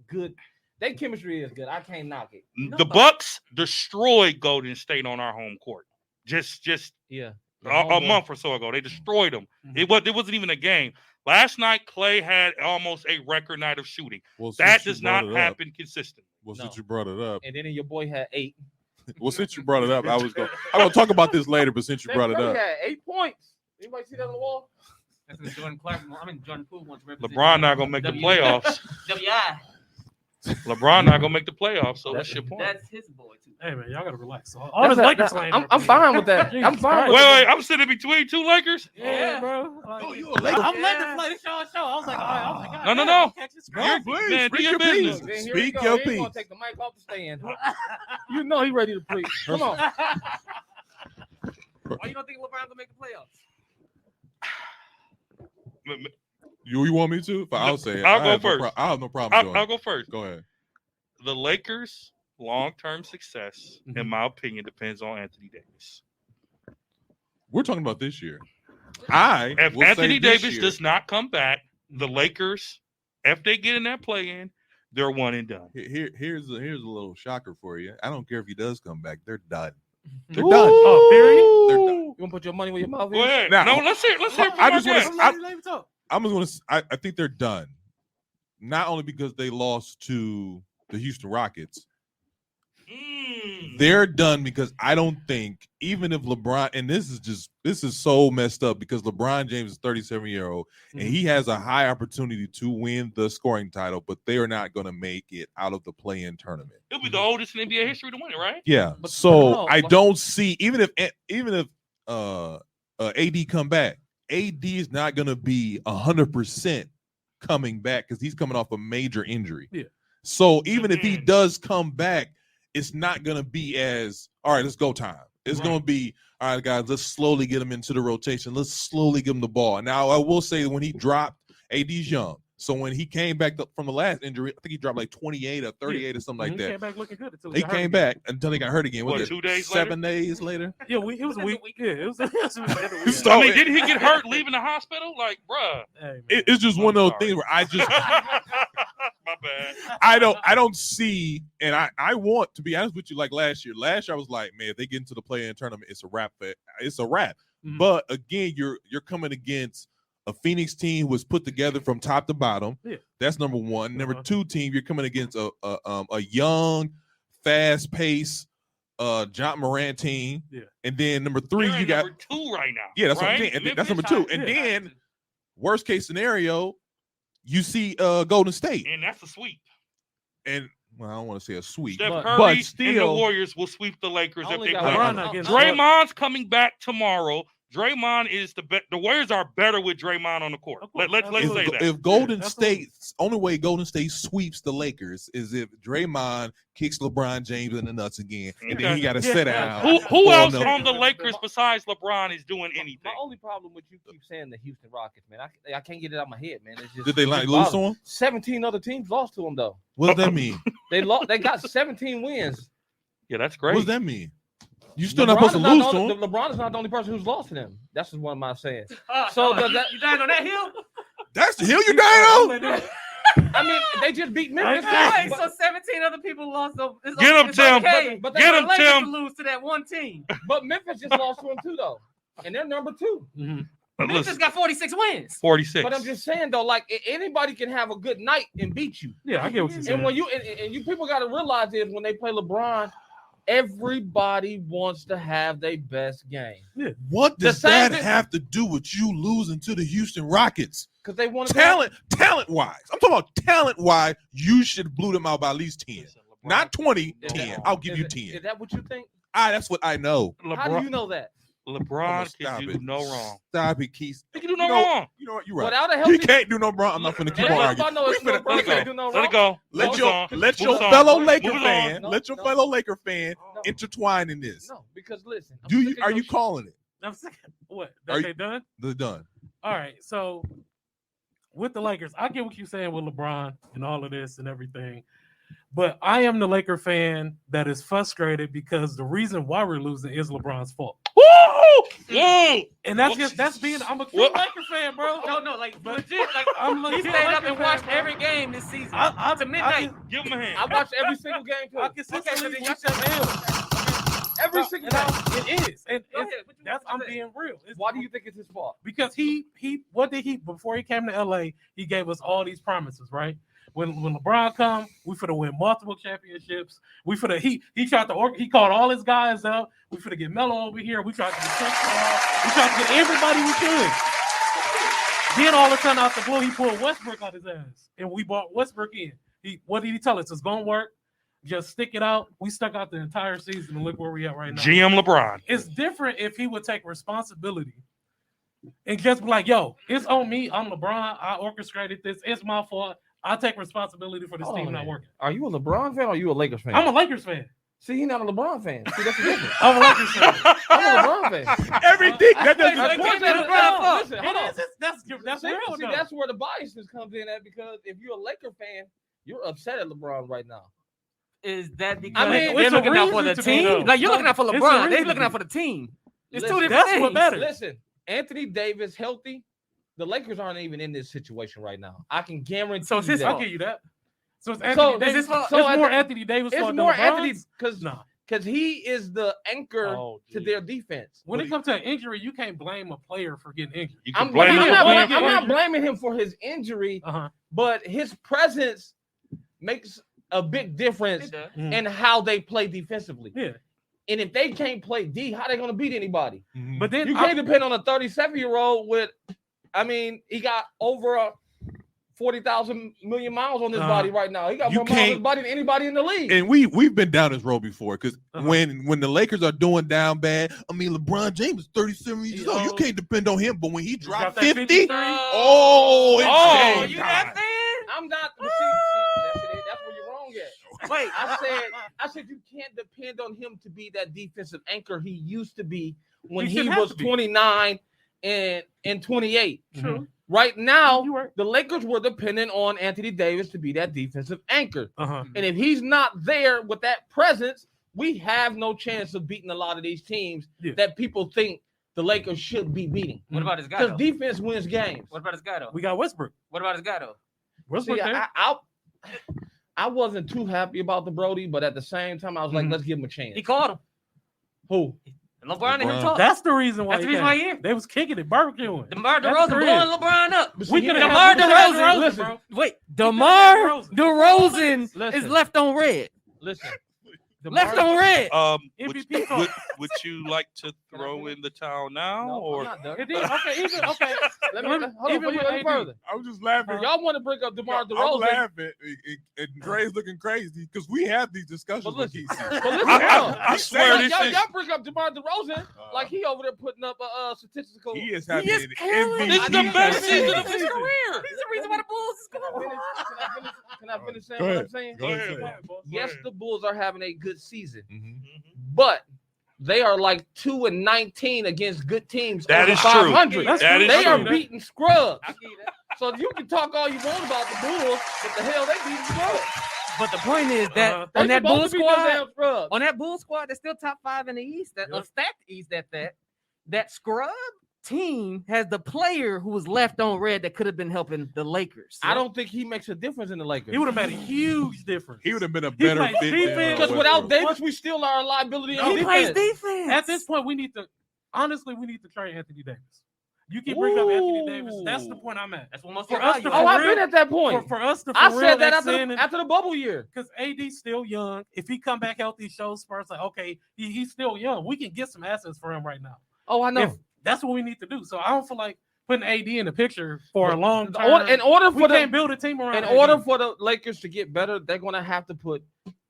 good their chemistry is. Good. I can't knock it. The Nobody. Bucks destroyed Golden State on our home court. Just Yeah. a month or so ago, they destroyed them. It wasn't even a game. Last night, Clay had almost a record night of shooting. Well, That since you does brought not it up- happen consistently. Well, No. since you brought it up, And then your boy had 8. since you brought it up, I'm gonna talk about this later. But since you brought it He up, had 8 points. Anybody see that on the wall? That's what Jordan Clark. Jordan Poole wants to represent. LeBron not gonna make the playoffs. WI. LeBron not gonna make the playoffs. So that's your point. That's his boy too. Hey man, y'all gotta relax. All this Lakers slander. I'm fine with that. Jesus I'm fine Wait, with wait, I'm sitting between two Lakers. Yeah, bro. Like, Oh, you a Laker I'm letting fan? it play the show. I was like, all right. I was like, No, God no, damn, no. don't catch this Go, crap. please, Man, do speak your your business. piece. Then here Speak we go. your He ain't gonna piece. take the mic off the stand. You know he ready to preach. Come on. Why you don't think LeBron gonna make the playoffs? You want me to? I'll say it. I'll I go have no first. I have no problem doing I'll it. go first. Go ahead. The Lakers' long-term success, in my opinion, depends on Anthony Davis. We're talking about this year. If If Anthony Davis does not come back, the Lakers, if they get in that play-in, they're one and done. here's a little shocker for you. I don't care if he does come back. They're done. They're Ooh. done. Oh, period. They're done. You wanna put your money where your mouth Go is? ahead. Now- No, let's hear it from I our just wanna- guest. Let him talk. I'm just gonna. I think they're done. Not only because they lost to the Houston Rockets, they're done because I don't think even if LeBron, and this is so messed up because LeBron James is 37-year-old and he has a high opportunity to win the scoring title, but they are not going to make it out of the play-in tournament. It'll be the oldest in NBA history to win it, right? Yeah. But- So no, I but- don't see even if AD come back, AD is not going to be 100% coming back because he's coming off a major injury. Yeah. So even if he does come back, it's not going to be as, all right, let's go time. It's going to be, all right, guys, let's slowly get him into the rotation. Let's slowly give him the ball. Now, I will say when he dropped, AD's young. So when he came back from the last injury, I think he dropped like 28 or 38 or something like that. He came back looking good until he came back until he got hurt again. What, 2 days 7 days later? Yeah, it was a week. Yeah, it was a week. So, I mean, didn't he get hurt leaving the hospital? Like, bruh. Hey, it's just one of those things where I just my bad. I don't see, and I want to be honest with you, like last year. Last year I was like, man, if they get into the play-in tournament, it's a wrap. It's a wrap. Mm-hmm. But again, you're coming against a Phoenix team who was put together from top to bottom. Yeah. That's number one. Number two team, you're coming against a young, fast-paced John Moran team. Yeah. And then number three, you got number two right now. Yeah, that's right? what I'm saying. That's number two. And then worst case scenario, you see Golden State. And that's a sweep. And well, I don't want to say a sweep. Steph Curry and the Warriors will sweep the Lakers if they play. Draymond's coming back tomorrow. Draymond is the Warriors are better with Draymond on the court. Let's say that. If Golden State's only way Golden State sweeps the Lakers is if Draymond kicks LeBron James in the nuts again, and then he got to sit out. Who else on the Lakers besides LeBron is doing anything? My only problem with you keep saying the Houston Rockets, man. I can't get it out of my head, man. It's just, did they lose to them? 17 other teams lost to them though. What does that mean? They got 17 wins. Yeah, that's great. What does that mean? You still not supposed to lose to him. LeBron is not the only person who's lost to them. That's just what I'm saying. So you dying on that hill? That's the hill you dying on? I mean, they just beat Memphis. Right, so 17 other people lost. Get them, Tim. But get them, Tim. Lose to that one team. But Memphis just lost to them too, though, and they're number 2. Mm-hmm. Memphis got 46 wins. 46. But I'm just saying though, like anybody can have a good night and beat you. Yeah, I get what you're saying. And when you people got to realize is when they play LeBron, everybody wants to have their best game. Yeah. What does that have to do with you losing to the Houston Rockets? Because they want talent wise. I'm talking about talent wise. You should have blew them out by at least 10, not 20. 10. I'll give you 10. Is that what you think? That's what I know. How do you know that? LeBron can do no wrong. Stop it, Keith. He can do no wrong. You know what? You're right. Without a healthy, he can't do no wrong. I'm not going to keep on arguing. Let it go. Let your fellow Laker fan, fellow Laker fan intertwine in this. No, because listen. Are you calling it? I'm saying, what? They done? They're done. All right. So with the Lakers, I get what you're saying with LeBron and all of this and everything. But I am the Laker fan that is frustrated because the reason why we're losing is LeBron's fault. Woo! And that's being I'm a true Laker fan, bro. No, like legit. Like he stayed up and watched every game this season. To midnight. Give him a hand. I watched every single game too. I consistently watch that every single game. It is. And that's I'm being real. Why do you think it's his fault? Because before he came to LA, he gave us all these promises, right? When LeBron come, we finna win multiple championships. He tried to he called all his guys up. We finna get Melo over here. We tried to get Chris Paul. We tried to get everybody we could. Then all of a sudden out the blue, he pulled Westbrook out his ass, and we brought Westbrook in. What did he tell us? It's gonna work. Just stick it out. We stuck out the entire season, and look where we at right now. GM LeBron. It's different if he would take responsibility and just be like, "Yo, it's on me. I'm LeBron. I orchestrated this. It's my fault. I take responsibility for this team not working." Are you a LeBron fan or are you a Lakers fan? I'm a Lakers fan. See, he's not a LeBron fan. See, that's the difference. I'm a Lakers fan. I'm a LeBron fan. Everything that doesn't. That's real. See, that's where the biases comes in at because if you're a Laker fan, you're upset at LeBron right now. Is that because they're looking out for the team? Like you're looking out for LeBron. They're looking out for the team. It's two different things. That's what matters. Listen, Anthony Davis healthy. The Lakers aren't even in this situation right now. I can guarantee. So that. I'll give you that. So it's Anthony Davis. It's more Anthony Davis. It's more Anthony because he is the anchor to their defense. When it comes to an injury, you can't blame a player for getting injured. I'm not blaming him for his injury, but his presence makes a big difference in how they play defensively. Yeah. And if they can't play D, how are they going to beat anybody? But then you can't depend on a 37-year-old with. I mean, he got over 40,000 million miles on his Uh-huh. body right now. He got You more miles on his can't- body than anybody in the league. And we've been down this road before because Uh-huh. when the Lakers are doing down bad, I mean LeBron James is 37 years old. You Oh. can't depend on him. But when he dropped that 50, 53? oh, it's Oh, game you time. that fan? I'm not. But that's where you're wrong at. Wait, I said you can't depend on him to be that defensive anchor he used to be when He he shouldn't have was to be. 29 and 28. True. Right now, You right. the Lakers were dependent on Anthony Davis to be that defensive anchor. Uh-huh. And if he's not there with that presence, we have no chance of beating a lot of these teams Yeah. that people think the Lakers should be beating. what about his guy Because though? defense wins games. What about his guy though? We got Westbrook. What about his guy though? Westbrook See, there. I wasn't too happy about the Brody, but at the same time, I was like, Mhm. let's give him a chance. He called him. Who? LeBron and him LeBron. talk. That's the reason why. That's the he reason came. why he here. They was kicking it, barbecuing. DeMar That's DeRozan the blowing real. LeBron up. We could DeMar have DeRozan. Listen. Wait, DeMar DeRozan Listen. is left on red. Listen. Left on red. MVP talk. Would you like to throw in the towel now, No, or I'm not done. It did. Okay, even okay. Let me Let- hold on, even before you with go any AD. further. I was just laughing. Y'all want to bring up DeMar I'm DeRozan. laughing. And Dre's looking crazy because we have these discussions But with listen, KC. but listen, I hold on. I swear this y'all, is y'all bring up DeMar DeRozan like he over there putting up a statistical. He is having is an killing. MVP. this is the need best to- season of his career. He's the reason why the Bulls is Can I going. finish? Can I finish saying Go what ahead. I'm saying? Go ahead. Go say it. Yes, the Bulls are having a good season, Mhm. but they are like 2-19 against good teams. That over is true. 500. That's That true. is They are true. beating scrubs. I get that. So you can talk all you want about the Bulls, but the hell they beating scrubs. But the point is that Uh-huh. They on that supposed Bulls to be no squad, damn scrubs. on that Bulls squad, they're still top 5 in the East. That Yep. stacked East at that. That scrub team has the player who was left on red that could have been helping the Lakers. I don't think he makes a difference in the Lakers. He would have made a huge difference. He would have been a better plays fit. defense. than, Because Westbrook. without Davis, we still are a liability on He plays defense. defense. At this point, we need to trade Anthony Davis. You keep bringing up Anthony Davis. That's the point I'm at. That's what most For people us value. to- Oh, I've real- been at that point. For us to, I for said real that extend after the bubble year. because AD's still young. If he come back healthy, shows Spurs like okay, he's still young. We can get some assets for him right now. Oh, I know. If that's what we need to do. So I don't feel like putting AD in the picture for a long time. In order we for can't the build a team around. in AD. order for the Lakers to get better, they're going to have to put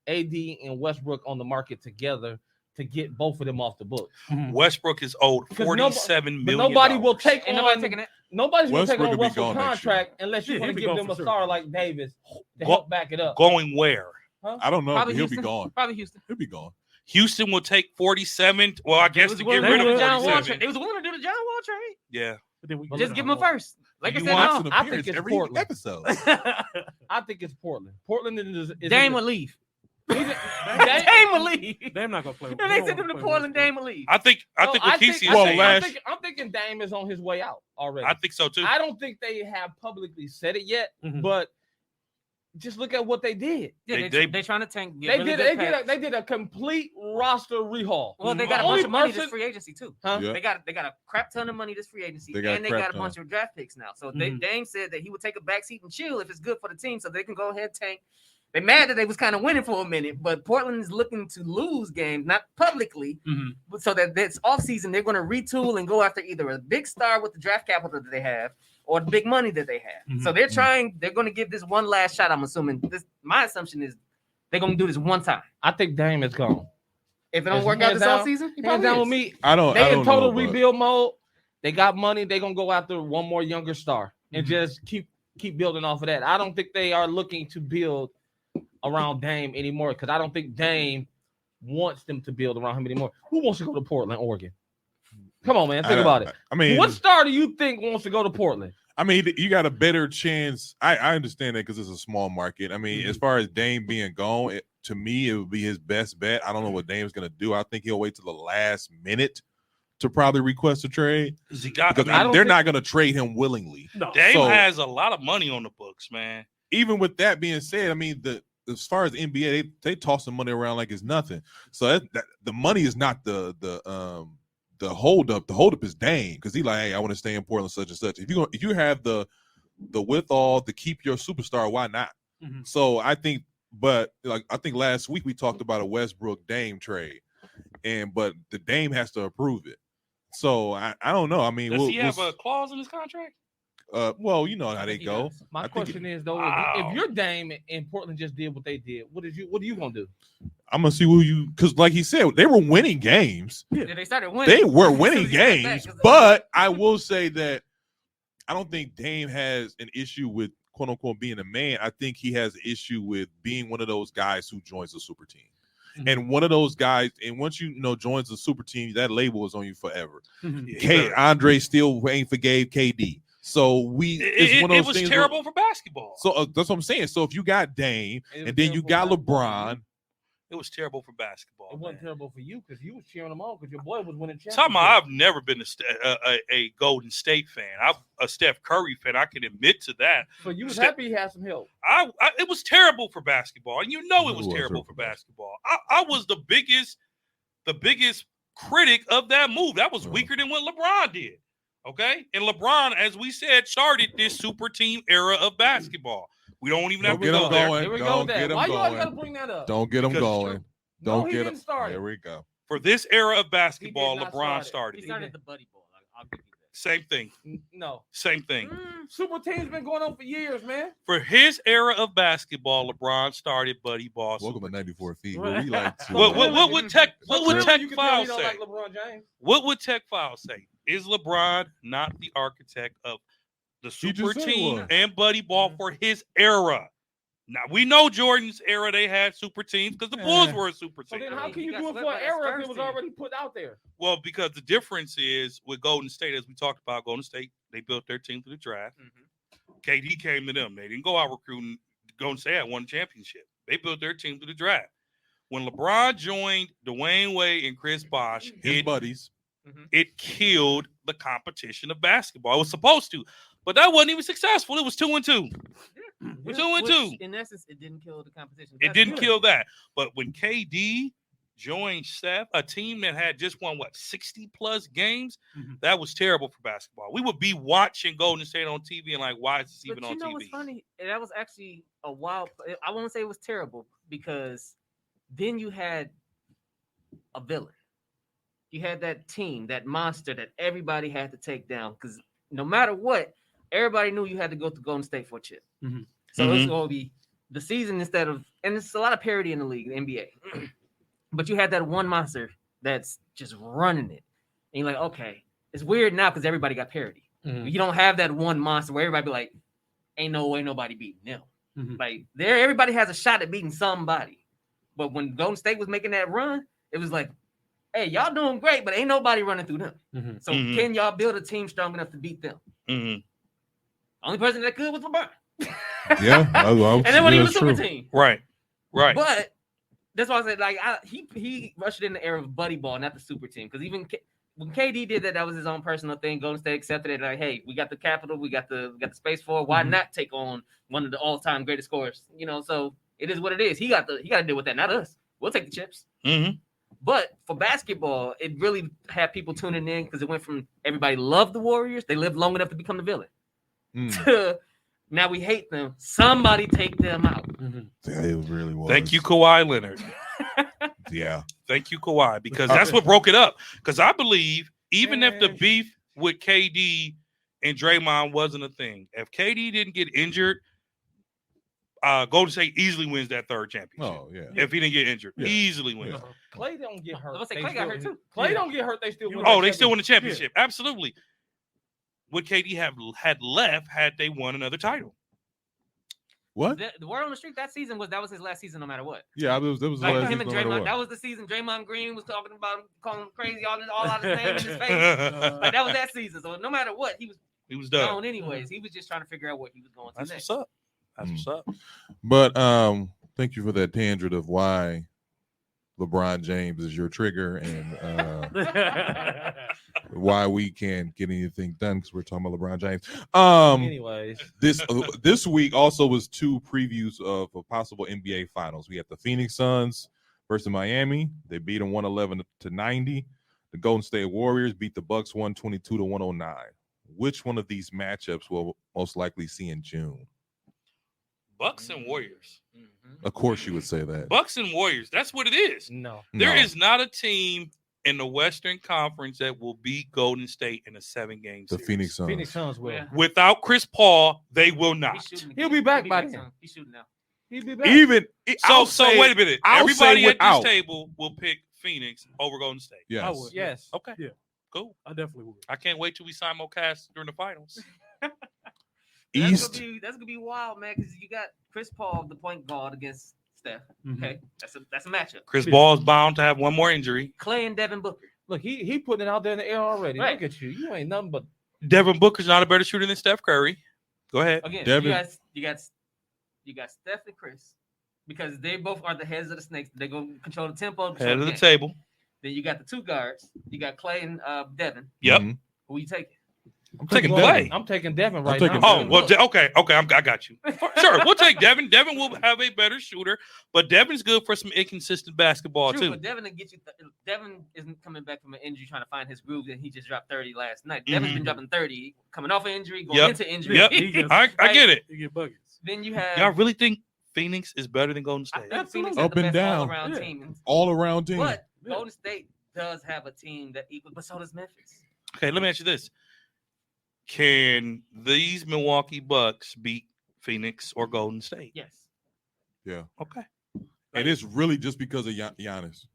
AD and Westbrook on the market together to get both of them off the books. Mhm. Westbrook is owed Because $47 But million. nobody will take Ain't nobody on taking it. nobody's going to take Westbrook on will be Russell's gone next year. contract unless you Yeah, want he'll to be give gone them for a sure. star like Davis to Go- help back it up. Going where? I don't know. Probably But he'll Houston. be gone. Probably Houston. He'll be gone. Houston will take 47. Well, I They guess was to willing get to rid do of the John Wall 47. trade. They was willing to do the John Wall trade. Yeah. But then we Well, Just give him a first. Like I You said, want no. I think it's every Portland. episode. I think it's Portland. Portland is Dame will leave. Dame- Dame will leave. They're not gonna play. And they sent him to Portland. Dame will leave. I think No, what I Kesey think- is I saying. think- I'm thinking Dame is on his way out already. I think so too. I don't think they have publicly said it yet, Mhm. but just look at what they did. Yeah, They- they trying to tank. They did a complete roster rehaul. Well, they The got a only bunch of money person- this free agency too. Huh? Yeah. They got a crap ton of money this free agency, They got a and they crap got a ton. bunch of draft picks now. So Mhm. Dame said that he would take a backseat and chill if it's good for the team, so they can go ahead and tank. They mad that they was kind of winning for a minute, but Portland is looking to lose games, not publicly, Mhm. but so that this offseason they're going to retool and go after either a big star with the draft capital that they have or the big money that they have. So they're going to give this one last shot. I'm assuming my assumption is they're going to do this one time. I think Dame is gone. If it don't It's work out hands this down- offseason, he Hands probably down is. with me. I don't. They I in don't total know, but- rebuild mode. They got money. They're gonna go after one more younger star and Mhm. just keep building off of that. I don't think they are looking to build around Dame anymore because I don't think Dame wants them to build around him anymore. Who wants to go to Portland, Oregon? Come on, man. Think about it. I mean, What star do you think wants to go to Portland? I mean, you got a better chance. I understand that because it's a small market. I mean, as far as Dame being gone, to me, it would be his best bet. I don't know what Dame's going to do. I think he'll wait till the last minute to probably request a trade He got, because I don't they're think- not going to trade him willingly. No. Dame So- has a lot of money on the books, man. Even with that being said, I mean, as far as NBA, they toss some money around like it's nothing. So that the money is not the hold up. The hold up is Dame because he like, hey, I want to stay in Portland, such and such. If you have the withal to keep your superstar, why not? Mhm. So I think, but like I think last week we talked about a Westbrook Dame trade, but the Dame has to approve it. So I don't know. I mean, Does we'll, he have a clause in his contract? Well, you know how I they think he go. does. My I think question is though, if your Dame and Portland just did what they did, what are you gonna do? I'm gonna see because like he said, they were winning games. Yeah, they started winning. They were So winning he stepped games, back. but I will say that I don't think Dame has an issue with quote unquote being a man. I think he has an issue with being one of those guys who joins a super team. Mhm. And one of those guys, and once you know joins a super team, that label is on you forever. Mhm. Andre still ain't forgave KD. So it's one of It those was things terrible for basketball. So that's what I'm saying. So if you got Dame It was and then you got terrible for LeBron, It was terrible for basketball. It wasn't man. terrible for you because you was cheering them on because your boy was winning championships. Talking about, I've never been a Golden State fan. I'm a Steph Curry fan. I can admit to that. So you was Steph- happy he had some help. It was terrible for basketball, and you know it was It was terrible terrible for for basketball. I was the biggest critic of that move. That was weaker than what LeBron did. Okay, and LeBron, as we said, started this super team era of basketball. We don't even have don't to get go them there. going. Here we go. Don't with that. get them Why you always going. gotta bring that up? Don't get them Because it's going. true. No, Don't he get didn't them. start it. There we go. For this era of basketball, He did not LeBron start it. started He it. started the buddy ball. I'll give you that. Same thing. No. Same thing. Super team's been going on for years, man. For his era of basketball, LeBron started buddy ball. Welcome to super 94 teams. feet, where we like to. What would Tech Clearly, you can tell File he don't say? like LeBron James. What would Tech File say? Is LeBron not the architect of the He super just said he team was. and buddy ball for his era? Now we know Jordan's era they had super teams because the Bulls were a super So team. then, how mean, can he you got do it swept for by an that era if Spurs it was team. already put out there? Well, because the difference is with Golden State, as we talked about, Golden State, they built their team through the draft. KD came to them. They didn't go out recruiting. Golden State had won championship. They built their team through the draft. When LeBron joined Dwayne Wade and Chris Bosh, His buddies. it killed the competition of basketball. It was supposed to, but that wasn't even successful. It was 2-2. We're 2-2. In essence, it didn't kill the competition. It That's didn't good. kill that. But when KD joined Steph, a team that had just won 60 plus games, that was terrible for basketball. We would be watching Golden State on TV and like, why is this even But on you know TV? what's funny? That was actually a wild. I won't say it was terrible because then you had a villain. You had that team, that monster that everybody had to take down because no matter what, everybody knew you had to go to Golden State for a chip. Mhm. So it's going to be the season instead of, and it's a lot of parity in the league, the NBA. But you had that one monster that's just running it. And you're like, okay, it's weird now because everybody got parity. Mhm. You don't have that one monster where everybody be like, ain't no way nobody beating them. Mhm. Like everybody has a shot at beating somebody. But when Golden State was making that run, it was like, hey, y'all doing great, but ain't nobody running through them. Mhm. So can y'all build a team strong enough to beat them? Only person that could was LeBron. Yeah, and then when he was a super team. Right. But that's why I said, like, he rushed in the era of buddy ball, not the super team. Because even when KD did that, that was his own personal thing. Golden State accepted it. Like, hey, we got the capital, we got the space for it. Why not take on one of the all-time greatest scorers? You know, so it is what it is. He got to deal with that, not us. We'll take the chips. But for basketball, it really had people tuning in because it went from everybody loved the Warriors, they lived long enough to become the villain, to now we hate them. Somebody take them out. Yeah, it really was. Thank you, Kawhi Leonard. Yeah. Thank you, Kawhi, because that's what broke it up. Because I believe even if the beef with KD and Draymond wasn't a thing, if KD didn't get injured, Golden State easily wins that third championship. Oh, yeah. If he didn't get injured, easily wins. Yeah. Clay don't get hurt. I was They say Clay got hurt still- too. Clay don't get hurt. They still win. Oh, that they still win the championship. championship. Absolutely. Would KD had left had they won another title? What? The word on the street that season was his last season, no matter what. Yeah, it was Like the last him and season, no matter Draymond, what. that was the season Draymond Green was talking about him, calling him crazy, all out his name in his face. Like that was that season. So no matter what, He was done. gone anyways. He was just trying to figure out what he was going to That's next. what's up. That's what's up. But thank you for that tangent of why LeBron James is your trigger and why we can't get anything done because we're talking about LeBron James. Anyways, This week also was two previews of a possible NBA Finals. We had the Phoenix Suns versus Miami. They beat them 111-90. The Golden State Warriors beat the Bucks 122-109. Which one of these matchups will most likely see in June? Bucks and Warriors. Of course, you would say that. Bucks and Warriors. That's what it is. no. There is not a team in the Western Conference that will beat Golden State in a 7-game The series. Phoenix Suns. Phoenix Suns will. Yeah. Without Chris Paul, they will not. He'll be back by then. He's shooting now. He'll be back. Even So wait a minute. I'll Everybody say at this without. table will pick Phoenix over Golden State. Yes. I would. Yes. Okay. Yeah. Cool. I definitely would. I can't wait till we simulcast during the finals. East. That's gonna be wild, man. Because you got Chris Paul, the point guard, against Steph. Okay, that's a matchup. Chris Paul is bound to have one more injury. Clay and Devin Booker. Look, he putting it out there in the air already. Right. Look at you. You ain't nothing but Devin Booker's not a better shooter than Steph Curry. Go ahead. Again, Devin. you got Steph and Chris, because they both are the heads of the snakes. They're gonna control the tempo. Head of the game. table. Then you got the two guards. You got Clay and Devin. Yep. Mhm. Who you taking? I'm taking Devin. Clay. I'm taking Devin right taking now. Oh, well, okay. I got you. Sure, we'll take Devin. Devin will have a better shooter, but Devin's good for some inconsistent basketball, True, too. but Devin will get you. Devin isn't coming back from an injury trying to find his groove, and he just dropped 30 last night. Devin's been dropping 30, coming off an injury, going into injury. Yep. He gets- I get it. You get buckets. Then you have. Y'all really think Phoenix is better than Golden I State? think Phoenix Up is the and best down. all-around Yeah. team. All around team. But Yeah. Golden State does have a team that equals, but so does Memphis. Okay, let me ask you this. Can these Milwaukee Bucks beat Phoenix or Golden State? Yes. Yeah. Okay. And it's really just because of Giannis.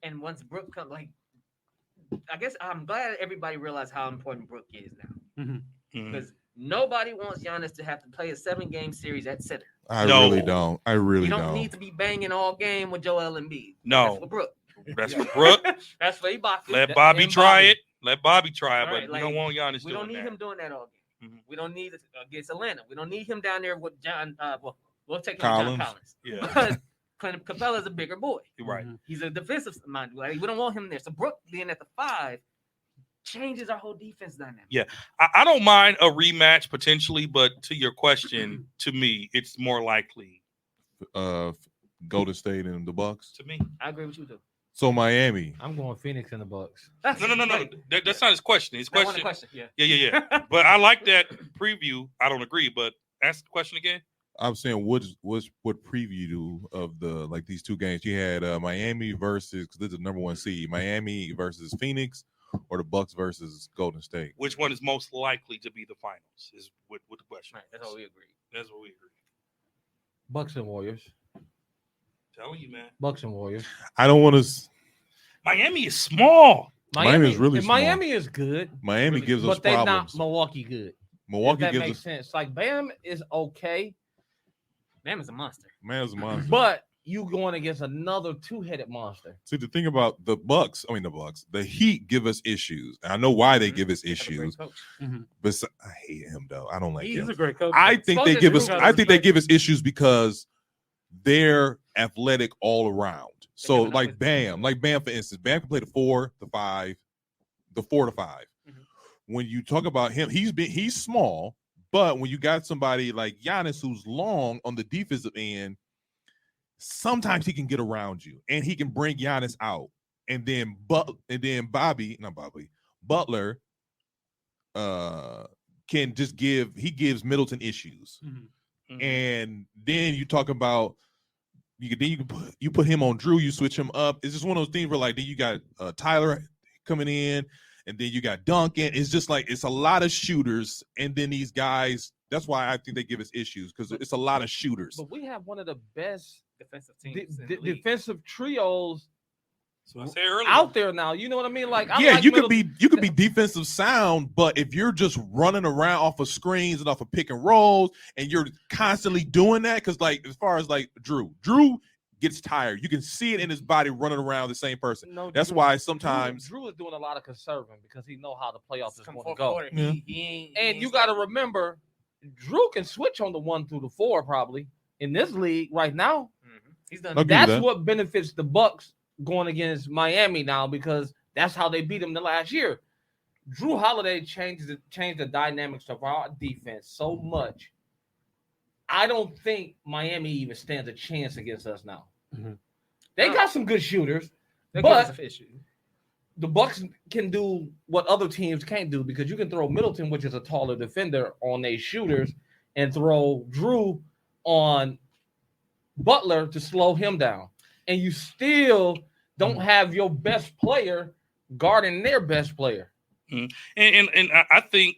And once Brook comes, I guess I'm glad everybody realized how important Brook is now, Mhm. because nobody wants Giannis to have to play a 7-game series at center. I No. really don't. I really You don't don't. need to be banging all game with Joel Embiid. No. That's for Brook. That's for Brooke. That's for Ibaka. Let Bobby and try Bobby. it. Let Bobby try it, Right, but we like, don't want Giannis We doing don't need that. him doing that all game. Mhm. We don't need it against Atlanta. We don't need him down there with John. We'll take him with Collins. John Collins. Yeah, Because Clint Capella's a bigger boy. you're right. He's a defensive mind. Like, we don't want him there. So Brook being at the 5 changes our whole defense dynamic. Yeah. I don't mind a rematch potentially, but to your question, to me, it's more likely. Golden State and the Bucks. To me, I agree with you too. So Miami. I'm going Phoenix and the Bucks. That's no. That's not his question. His That wasn't a question. question. Yeah. Yeah. But I like that preview. I don't agree, but ask the question again. I'm saying what preview of the these two games you had Miami versus, because this is the number 1 seed, Miami versus Phoenix, or the Bucks versus Golden State. Which one is most likely to be the finals? Is what the question. Right. That's all we agree. That's what we agree. Bucks and Warriors. Telling you, man. Bucks and Warriors. I don't want to. Miami is small. Miami is really and small. Miami is good, Miami Really, gives us but they're not problems. Milwaukee good. Milwaukee If that gives makes us sense. Like Bam is okay, Bam is a monster. man's a monster. but you going against another 2-headed monster. See, the thing about the Heat give us issues. And I know why they Mhm. give us They have a great issues, coach. but I hate him though. I don't like He's him. He's a great coach. I think they Spoken give to us. Drew I think they respect. give us issues because they're athletic all around. So haven't like always Bam, for instance, Bam can play the 4, the 5, the 4 to 5. Mhm. When you talk about him, he's small, but when you got somebody like Giannis who's long on the defensive end, sometimes he can get around you and he can bring Giannis out. And then Butler can just gives Middleton issues. Mhm. And then you talk about you put him on Drew, you switch him up. It's just one of those things where then you got Tyler coming in, and then you got Duncan. It's just it's a lot of shooters, and then these guys. That's why I think they give us issues, because it's a lot of shooters. But we have one of the best Defensive teams. in the league. defensive trios So I said earlier. out there now. You know what I mean? Like, You could be defensive sound, but if you're just running around off of screens and off of pick and rolls, and you're constantly doing that, because as far as Drew gets tired. You can see it in his body running around the same person. No, That's why sometimes Drew is doing a lot of conserving because he know how the playoffs is Come going to fourth go. quarter, Yeah. he And you got to remember, Drew can switch on the 1 through the 4 probably in this league right now. He's done. I'll give you That's that. what benefits the Bucks going against Miami now, because that's how they beat them the last year. Drew Holiday changed the dynamics of our defense so much. I don't think Miami even stands a chance against us now. Mhm. They got some good shooters, That but gives us an issue. the Bucks can do what other teams can't do, because you can throw Middleton, which is a taller defender, on their shooters, and throw Drew on Butler to slow him down, and you still don't have your best player guarding their best player. And I think,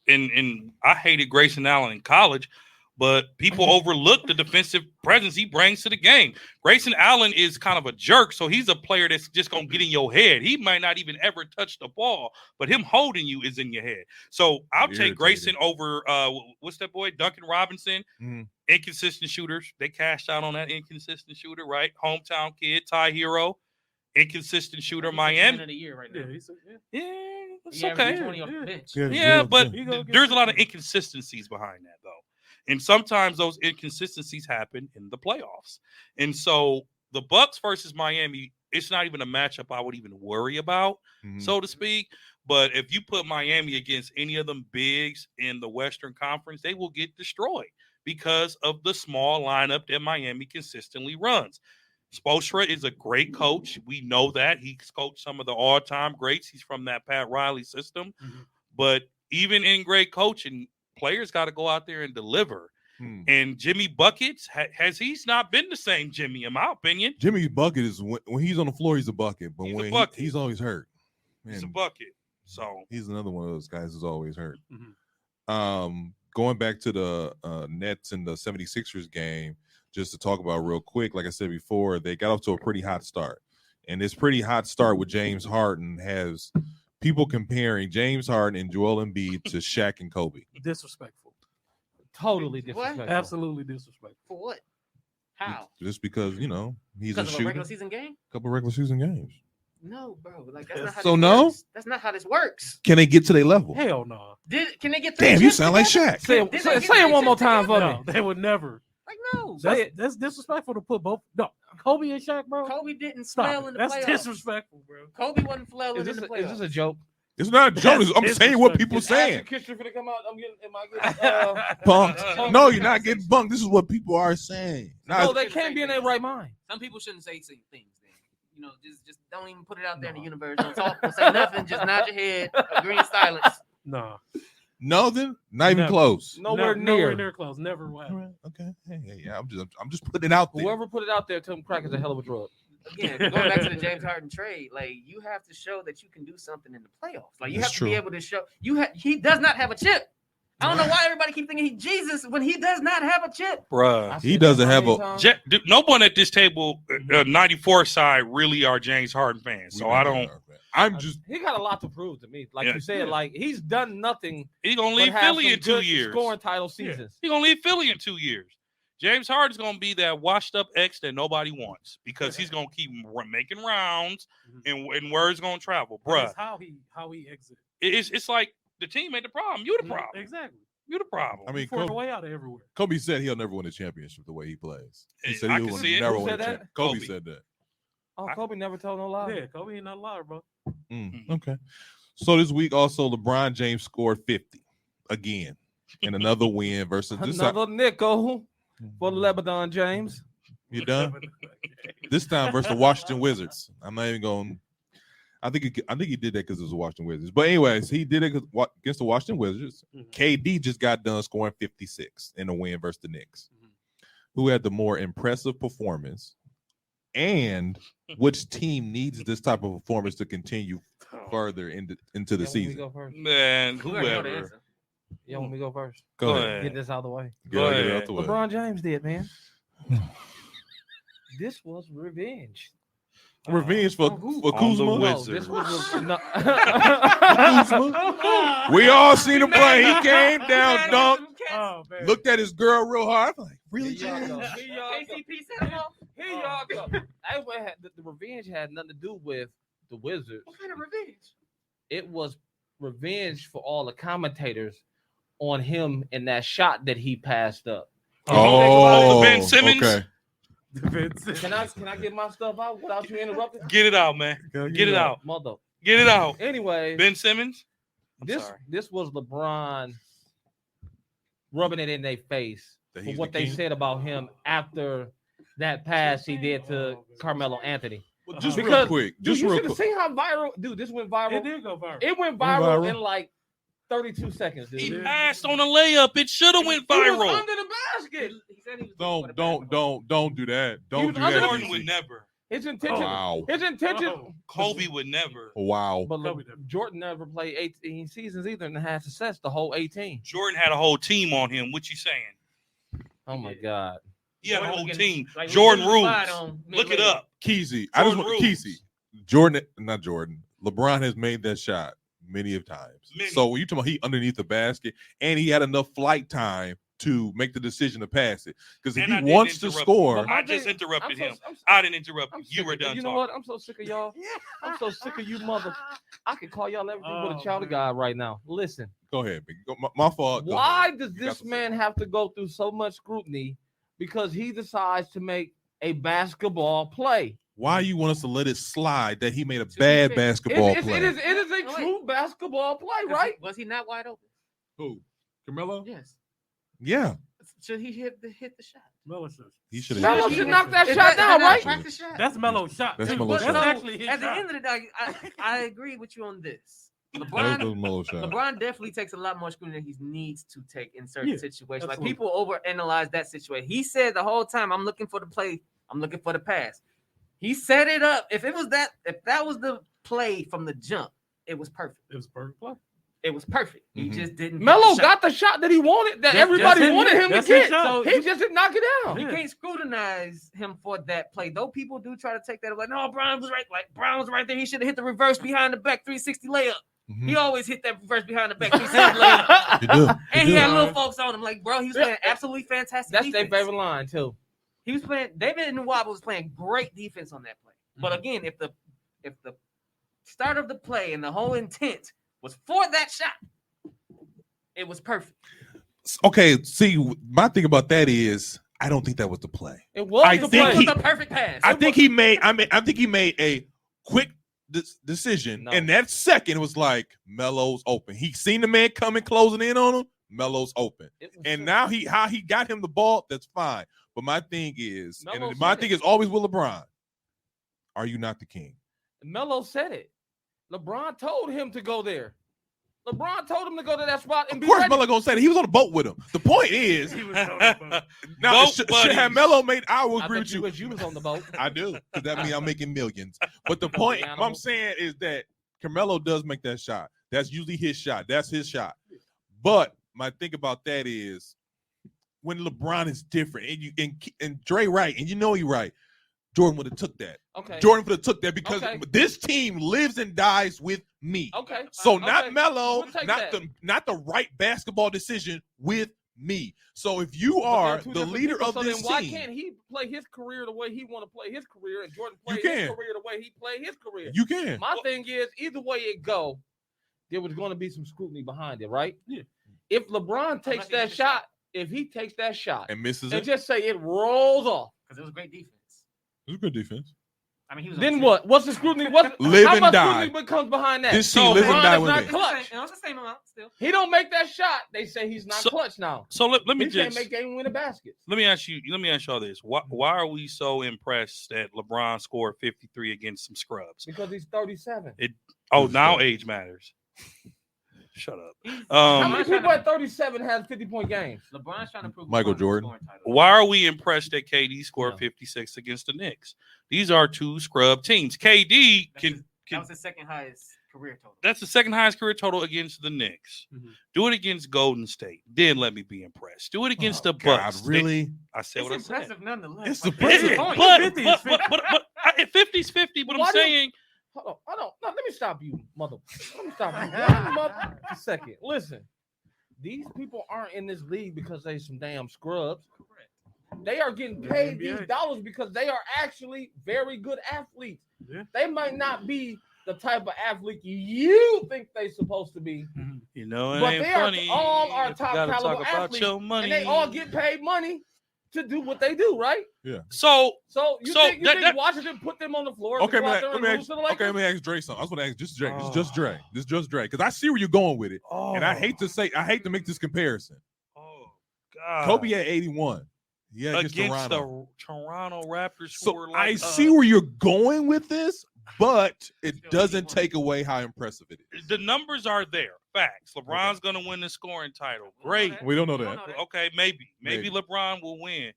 and I hated Grayson Allen in college, but people overlook the defensive presence he brings to the game. Grayson Allen is kind of a jerk, so he's a player that's just going to get in your head. He might not even ever touch the ball, but him holding you is in your head. So I'll take Grayson over, what's that boy, Duncan Robinson. Inconsistent shooters. They cashed out on that inconsistent shooter, right? Hometown kid, Ty Hero. Inconsistent shooter, Miami. Of the year right now. It's okay. 20 off the bench. But there's a lot of inconsistencies behind that, though. And sometimes those inconsistencies happen in the playoffs. And so the Bucks versus Miami, it's not even a matchup I would even worry about, so to speak. But if you put Miami against any of them bigs in the Western Conference, they will get destroyed because of the small lineup that Miami consistently runs. Spoelstra is a great coach. We know that. He's coached some of the all-time greats. He's from that Pat Riley system. But even in great coaching, players got to go out there and deliver. And Jimmy Buckets, he's not been the same Jimmy, in my opinion. Jimmy Bucket is when he's on the floor, he's a bucket. But he's always hurt. Man, he's a bucket. So he's another one of those guys who's always hurt. Going back to the Nets and the 76ers game, just to talk about real quick, like I said before, they got off to a pretty hot start. And this pretty hot start with James Harden has people comparing James Harden and Joel Embiid to Shaq and Kobe. Disrespectful. Totally disrespectful. Absolutely disrespectful. For what? How? Just because, he's Because a of shooter. a regular season game? Couple regular season games. No, bro. Like that's not how So this no? works. That's not how this works. Can they get to their level? Hell no. Can they get 3 Damn, you chips sound like together? Shaq. Say it one more time for me. No, they would never. Like no. That's disrespectful to put both. No, Kobe and Shaq, bro. Kobe didn't Stop. smell in the That's playoffs. disrespectful, bro. Kobe wasn't flailing Is in the this playoffs. a joke? It's not a joke. I'm saying what people Is Ashton saying. Kutcher finna come out? Am I getting Punked. No, you're not getting bunked. This is what people are saying. No, they can't be in their right mind. Some people shouldn't say things. Then just don't even put it out there in the universe. Don't talk. Don't say nothing. Just nod your head. Agree in silence. No. No, then not even close. Nowhere Nowhere near. near close. Never will. All right, okay. Hey, I'm just putting it out there. Whoever put it out there, tell them crack is a hell of a drug. Again, going back to the James Harden trade, like you have to show that you can do something in the playoffs. Like you That's have to true. be able to show he does not have a chip. I don't know why everybody keep thinking he's Jesus when he does not have a chip. Bruh. He doesn't have a. No one at this table, 94 side, really are James Harden fans. So I don't. I'm just. He got a lot to prove to me. Like you said, like he's done nothing. He's gonna but leave have Philly some in 2 good years. Scoring title seasons. He's gonna leave Philly in 2 years. James Harden's gonna be that washed up ex that nobody wants because he's gonna keep making rounds and word's gonna travel, bruh. That's how he exited. It's like the team ain't the problem. You the problem. Exactly. You the problem. I mean, For the way out of everywhere. Kobe said he'll never win a championship the way he plays. He said I he'll can see it. never Who win a said that? championship. Kobe said that. Oh, Kobe never told no lie. Yeah, Kobe ain't not a liar, bro. Okay. So this week also LeBron James scored 50 again in another win versus Another nickel for Lebanon James. You done? This time versus the Washington Wizards. I'm not even going. I think he did that because it was the Washington Wizards. But anyways, he did it against the Washington Wizards. KD just got done scoring 56 in a win versus the Knicks. Who had the more impressive performance? And which team needs this type of performance to continue further into the season? Man, whoever. You want me to go first? Go ahead. Get this out of the way. Go ahead. LeBron James did, man. This was revenge. Revenge for Kuzma? No, this was no. Kuzma? We all seen him play. He came down, dunked, Oh, man. looked at his girl real hard. I'm like, really, Here y'all James? go. Here y'all go. That's what the revenge had nothing to do with the Wizards. What kind of revenge? It was revenge for all the commentators on him and that shot that he passed up. Oh, Ben Simmons? Okay. Can I get my stuff out without you interrupting? Get it out, man. Get it out. Mother. Get it out. Anyway, Ben Simmons? this was LeBron rubbing it in their face for what they said about him after that pass he did to Carmelo Anthony. Well, just real quick. You Real should have quick. seen how viral, dude. This went viral. It did go viral. It went viral in like 32 seconds, dude. He passed on a layup. It should have went He was viral. under the basket. Don't do that. Don't do under that. the- Jordan would never. His intention. Wow. His intention. Oh. Kobe would never. Wow. But Kobe never. Jordan never played 18 seasons either and had success the whole 18. Jordan had a whole team on him. What you saying? Oh my God. He had a Jordan whole was team. like, Jordan we slide rules. on Look it mid-level. up. Keezy. I just Jordan want rules. Keezy. Jordan, not Jordan. LeBron has made that shot many of times. Many. So when you talking about he underneath the basket, and he had enough flight time to make the decision to pass it. Because if And I he didn't wants to interrupt score, you. I just interrupted him. I didn't interrupt you. You were done You know talking. what? I'm so sick of y'all. I'm so sick of you mother. I could call y'all everything but Oh, a child of man. God right now. Listen. go ahead. Big. My fault. Go Why ahead. does You got this to say man have to go through so much scrutiny because he decides to make a basketball play? Why you want us to let it slide that he made a be bad fair, basketball It play? is a wait. true basketball play, right? Was he not wide open? Who? Carmelo? Yes. Yeah. Should he hit the shot? Melo should. He should Melo have. should knock that Is shot down, not a right? practice shot? That's Melo's shot. That's too. Melo's That's shot. actually his At the shot. end of the day, I agree with you on this. That was LeBron, Melo shot. LeBron definitely takes a lot more scrutiny than he needs to take in certain Yeah, situations. Like absolutely. people overanalyze that situation. He said the whole time, "I'm looking for the play. I'm looking for the pass." He set it up. If that was the play from the jump, it was perfect. It was a perfect play. It was perfect. He Mhm. just didn't. Melo get the shot. got the shot that he wanted, that That's- everybody that's him. wanted him to That's his get. shot. So he just didn't knock it down. You Yeah. can't scrutinize him for that play. Though people do try to take that like, no, Brown was right. Like Brown was right there. He should have hit the reverse behind the back 360 layup. Mhm. He always hit that reverse behind the back 360 layup. You do. And You he do. had little folks on him. Like, bro, he was playing absolutely fantastic. That's their defense. favorite line too. He was playing. David Nwaba was playing great defense on that play. But Mm-hmm. again, if the start of the play and the whole intent was for that shot, it was perfect. Okay, see, my thing about that is I don't think that was the play. It was I the think play. It was a perfect pass. I think he made a quick decision, No. and that second was like Melo's open. He seen the man coming, closing in on him. Melo's open, It was and simple. now how he got him the ball. That's fine. But my thing is, Melo and my said thing it. is always with LeBron. Are you not the king? Melo said it. LeBron told him to go there. LeBron told him to go to that spot and Of be course, ready. Melo gonna say that. He was on the boat with him. The point is, He was so fun. now Boat should buddies. have Melo made. I will I agree bet with you. wish you was on the boat. I do, because that means I'm making millions. But the point what I'm animal. saying is that Carmelo does make that shot. That's usually his shot. That's his shot. But my thing about that is when LeBron is different, and Dre right, and you know he right. Jordan would have took that. Okay. Jordan would have took that because Okay. this team lives and dies with me. Okay. So Okay. not Melo, We'll take not that. not the right basketball decision with me. So if you But they're are two the different leader people, of so this then why team, can't he play his career the way he want to play his career, and Jordan You play his can. career the way he played his career? you can. My thing is, either way it go, there was going to be some scrutiny behind it, right? Yeah. If LeBron takes he that hits the shot. shot, if he takes that shot And misses and it. just say it rolls off, Because it was great defense. It was good defense. I mean, he was. then on what? What's the scrutiny? Live how and much die. scrutiny comes behind that? This So team live and LeBron die is with not me. clutch. It's the same amount still. He don't make that shot. They say he's not So- clutch now. So let me He can't just make game winning baskets. let me ask y'all this. Why are we so impressed that LeBron scored 53 against some scrubs? Because he's 37. Oh, Who's now that? age matters. Shut up. How many LeBron's trying people to- at 37 have 50-point games? LeBron's trying to prove Michael LeBron's Jordan. scoring title. Why are we impressed that KD scored No. 56 against the Knicks? These are two scrub teams. KD That can was the second highest career total. that's the second highest career total against the Knicks. Mhm. Do it against Golden State. Then let me be impressed. Do it against the God, Bucks. really? I said It's what I said. impressive nonetheless. It's Like, impressive. that's the point. But 50 is 50. 50's 50. But Why I'm do- saying Hold on. No, let me stop you, mother. Let me stop you. One mother a second. Listen, these people aren't in this league because they some damn scrubs. They are getting paid these NBA. dollars because they are actually very good athletes. Yeah. They might not be the type of athlete you think they're supposed to be, you know it but ain't they are funny. all our if you top gotta caliber talk about athletes, your money. and they all get paid money to do what they do, right? So So you So think that- Washington put them on the floor? Okay, to go out there let and me lose ask, to the okay, Lakers? let me ask Dre something. I just want to ask just Dre. This Oh. just Dre. This just Dre. Because I see where you're going with it. And I hate to make this comparison. Oh God. Kobe had 81. Yeah, against against Toronto. the Toronto Raptors. So scored I like, see where you're going with this, but it Still doesn't 81. take away how impressive it is. the numbers are there. Facts. LeBron's gonna win the scoring title. Great. We don't know We don't that. know that. Okay, maybe Maybe. LeBron will win.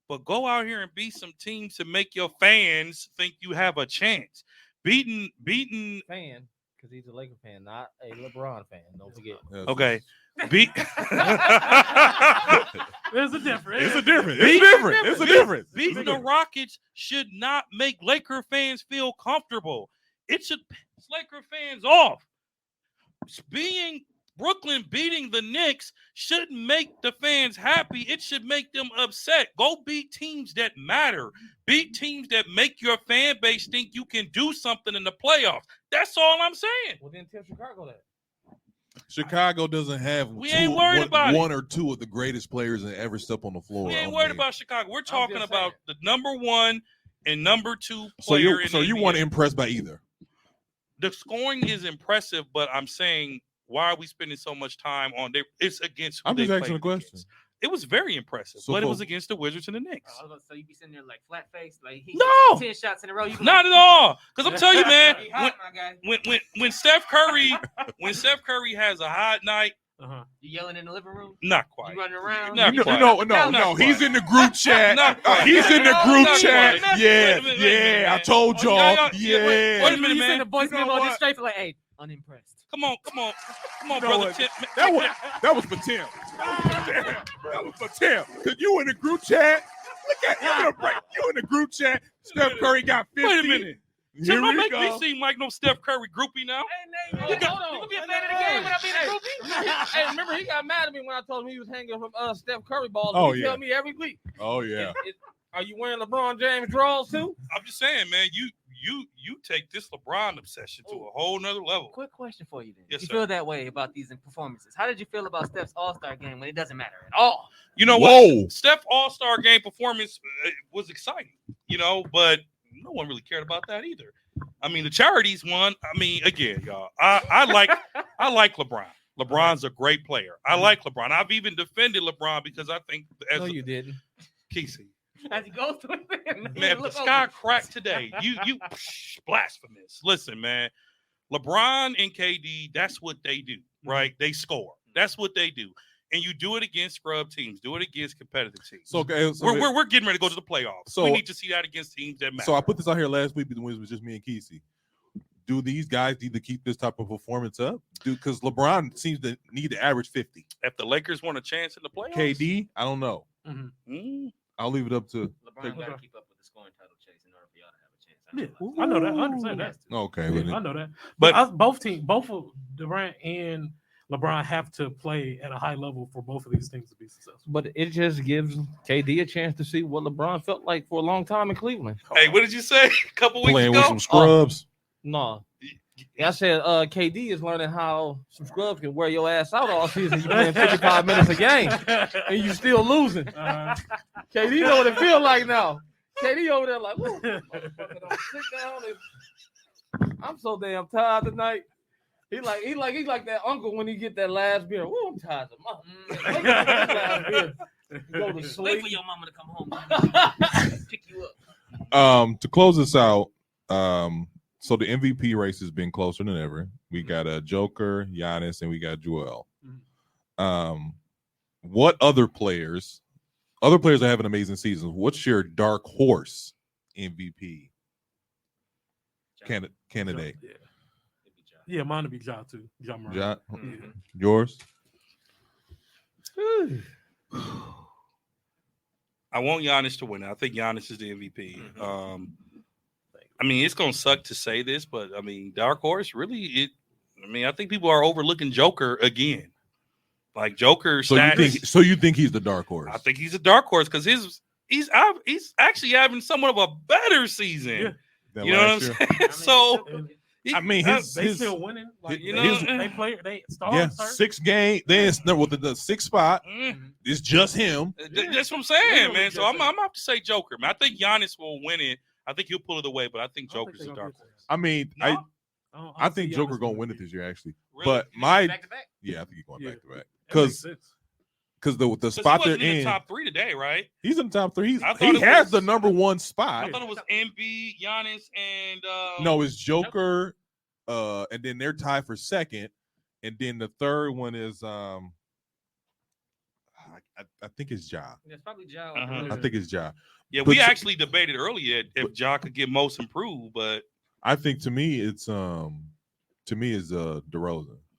but go out here and beat some teams to make your fans think you have a chance. Beating. Fan, because he's a Laker fan, not a LeBron fan. Don't forget. Okay. Beat. There's a difference. It's a difference. It's a difference. Beating the Rockets should not make Laker fans feel comfortable. It should piss Laker fans off. Brooklyn beating the Knicks shouldn't make the fans happy. It should make them upset. Go beat teams that matter. Beat teams that make your fan base think you can do something in the playoffs. That's all I'm saying. Well, then tell Chicago that. Chicago doesn't have one or two of the greatest players that ever step on the floor. We ain't worried about Chicago. We're talking about the number 1 and number 2 player. So you weren't impressed by either? The scoring is impressive, but I'm saying, why are we spending so much time on there? It's against who I'm just they asking a played question. against. It was very impressive, but it was against the Wizards and the Knicks. So you be sitting there like flat face, like No! 10 shots in a row. Not at all. Because I'm telling you, man, He hot, my guy. when Steph Curry has a hot night, You yelling in the living room? not quite. You running around? Not quite. No. He's in the group chat. Not quite. He's in the group Not chat. quite. Yeah, Wait a minute, I told y'all. Wait a minute, You man. send the voice You know memo what? just straight for like, hey, unimpressed. Come on, You know brother. what? Tim. That was for Tim. That was for Tim. Cause you in the group chat. Look at you in the group chat. Steph Curry got 50. Wait a minute. Here Tim, don't we make me go. seem like no Steph Curry groupie now. Hey, Nate, hold on. You gonna be a fan of the game when I be in the groupie? Hey, remember he got mad at me when I told him he was hanging from Steph Curry balls. Oh, He yeah. tell me every week. Oh yeah. Are you wearing LeBron James draws too? I'm just saying, man, you take this LeBron obsession to a whole nother level. Quick question for you then. Yes, you sir. feel that way about these performances? How did you feel about Steph's All-Star game when it doesn't matter at all? You know Whoa. what? Steph All-Star game performance was exciting, but no one really cared about that either. I mean, the charities won. I mean, again, y'all, I like LeBron. LeBron's a great player. I like LeBron. I've even defended LeBron because I think You didn't. Kesey. As he goes through it, Man, if the sky cracked today, you blasphemous. Listen, man, LeBron and KD, that's what they do, right? They score. That's what they do. And you do it against scrub teams. Do it against competitive teams. So we're getting ready to go to the playoffs. So we need to see that against teams that matter. So I put this out here last week when it was just me and Kesey. Do these guys need to keep this type of performance up? Because LeBron seems to need to average 50. If the Lakers want a chance in the playoffs, KD, I don't know. Mm-hmm. I'll leave it up to. LeBron got to keep up with the scoring title chase in order for y'all to have a chance. Yeah, I know that. I understand that. Okay, I know that. But both of Durant and LeBron have to play at a high level for both of these teams to be successful. But it just gives KD a chance to see what LeBron felt like for a long time in Cleveland. Hey, what did you say a couple weeks Playing ago? with some scrubs. No. I said KD is learning how some scrubs can wear your ass out all season. You playing 55 minutes a game and you still losing. KD know what it feel like now. KD over there like, woo, motherfucker, don't sit down. I'm so damn tired tonight. He like that uncle when he get that last beer. Woo, I'm tired of Go to sleep. Wait for your mama to come home. Pick you up. To close this out, so the MVP race has been closer than ever. We got a Joker, Giannis, and we got Joel. What other players are having amazing seasons? What's your dark horse MVP candidate? Yeah, mine would be Ja too. Ja Morant. Ja? Mm-hmm. Yours? I want Giannis to win. I think Giannis is the MVP. I mean, it's gonna suck to say this, but I mean, dark horse really. I think people are overlooking Joker again. Like Joker status. So you think he's the dark horse? I think he's a dark horse because he's actually having somewhat of a better season. Yeah. You know what I'm saying? So I mean, they still winning. Like, they start. Yeah, 6 games. Then with the 6th spot, it's just him. That's what I'm saying, man. So I'm have to say Joker, man. I think Giannis will win it. I think he'll pull it away, but I think Joker's a dark horse. I mean, No? I think Joker gonna win it this year, actually. Really? But back to back. yeah, I think he's going back to back Because the spot he they're wasn't in the in. top 3 today, right? He's in the top 3. I thought He it has was- the number 1 I spot. thought it was Embiid, Giannis, and No, it's Joker, and then they're tied for second, and then the third one is I I think it's Ja. It's probably Ja. Uh-huh. I think it's Ja. Yeah, But we to- actually debated earlier if Ja could get most improved, but I think to me it's DeRozan.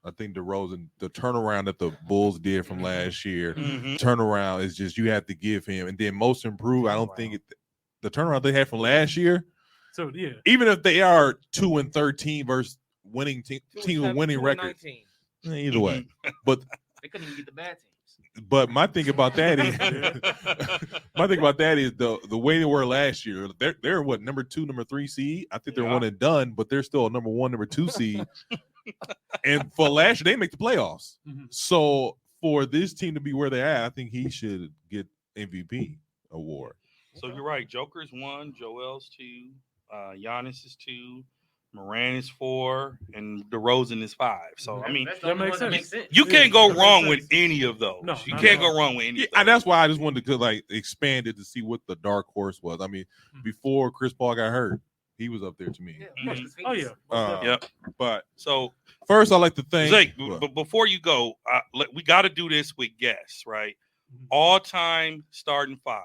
I think DeRozan, the turnaround that the Bulls did from last year, turnaround is just you have to give him. And then most improved, I don't think the turnaround they had from last year. So yeah, Even if they are 2-13 versus winning team with winning 2-19. records, either way. But They couldn't even get the bad teams. But my thing about that is the way they were last year. They're what, number 2, number 3 seed. I think they're one and done, but they're still a number 1, number 2 seed. And for last year, they make the playoffs. So for this team to be where they're at, I think he should get MVP award. So you're right. Joker's 1, Joel's 2, Giannis is 2, Moran is 4, and DeRozan is 5. So I mean, That's the only one that makes sense. you can't go that wrong makes with any of those. No, you not can't at all. go wrong with any. Yeah, of and those. that's why I just wanted to like expand it to see what the dark horse was. I mean, before Chris Paul got hurt, he was up there to me. Oh yeah. Yep. But So first, I like to thank. Zach, but before you go, we got to do this with guests, right? All-time starting 5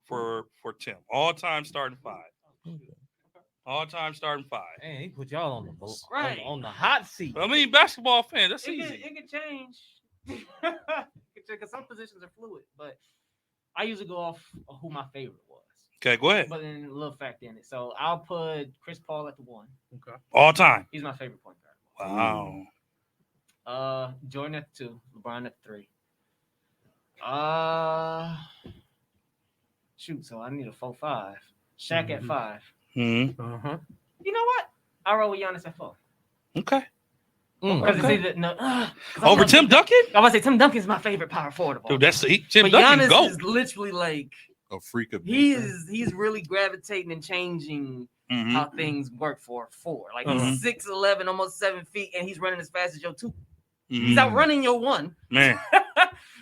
for Tim. All-time starting 5. All-time starting 5. Man, he put y'all on the boat, Right. on the hot seat. I mean, basketball fans, that's It easy. can change. Because some positions are fluid, but I usually go off of who my favorite was. Okay, go ahead. But then a little fact in it. So I'll put Chris Paul at the 1. Okay. All time. He's my favorite point guard. Wow. Jordan at 2, LeBron at 3. Shoot, so I need a 4-5. Shaq at 5. Mm-hmm. You know what? I roll with Giannis at 4. Okay. Because it's either Over Tim Duncan? I was say Tim Duncan's my favorite power forward of all. Dude, that's Tim but Duncan. Giannis Go. is literally like a freak of he's really gravitating and changing how things work for a 4. Like he's 6'11", almost 7 feet, and he's running as fast as your 2. He's outrunning your 1. Man.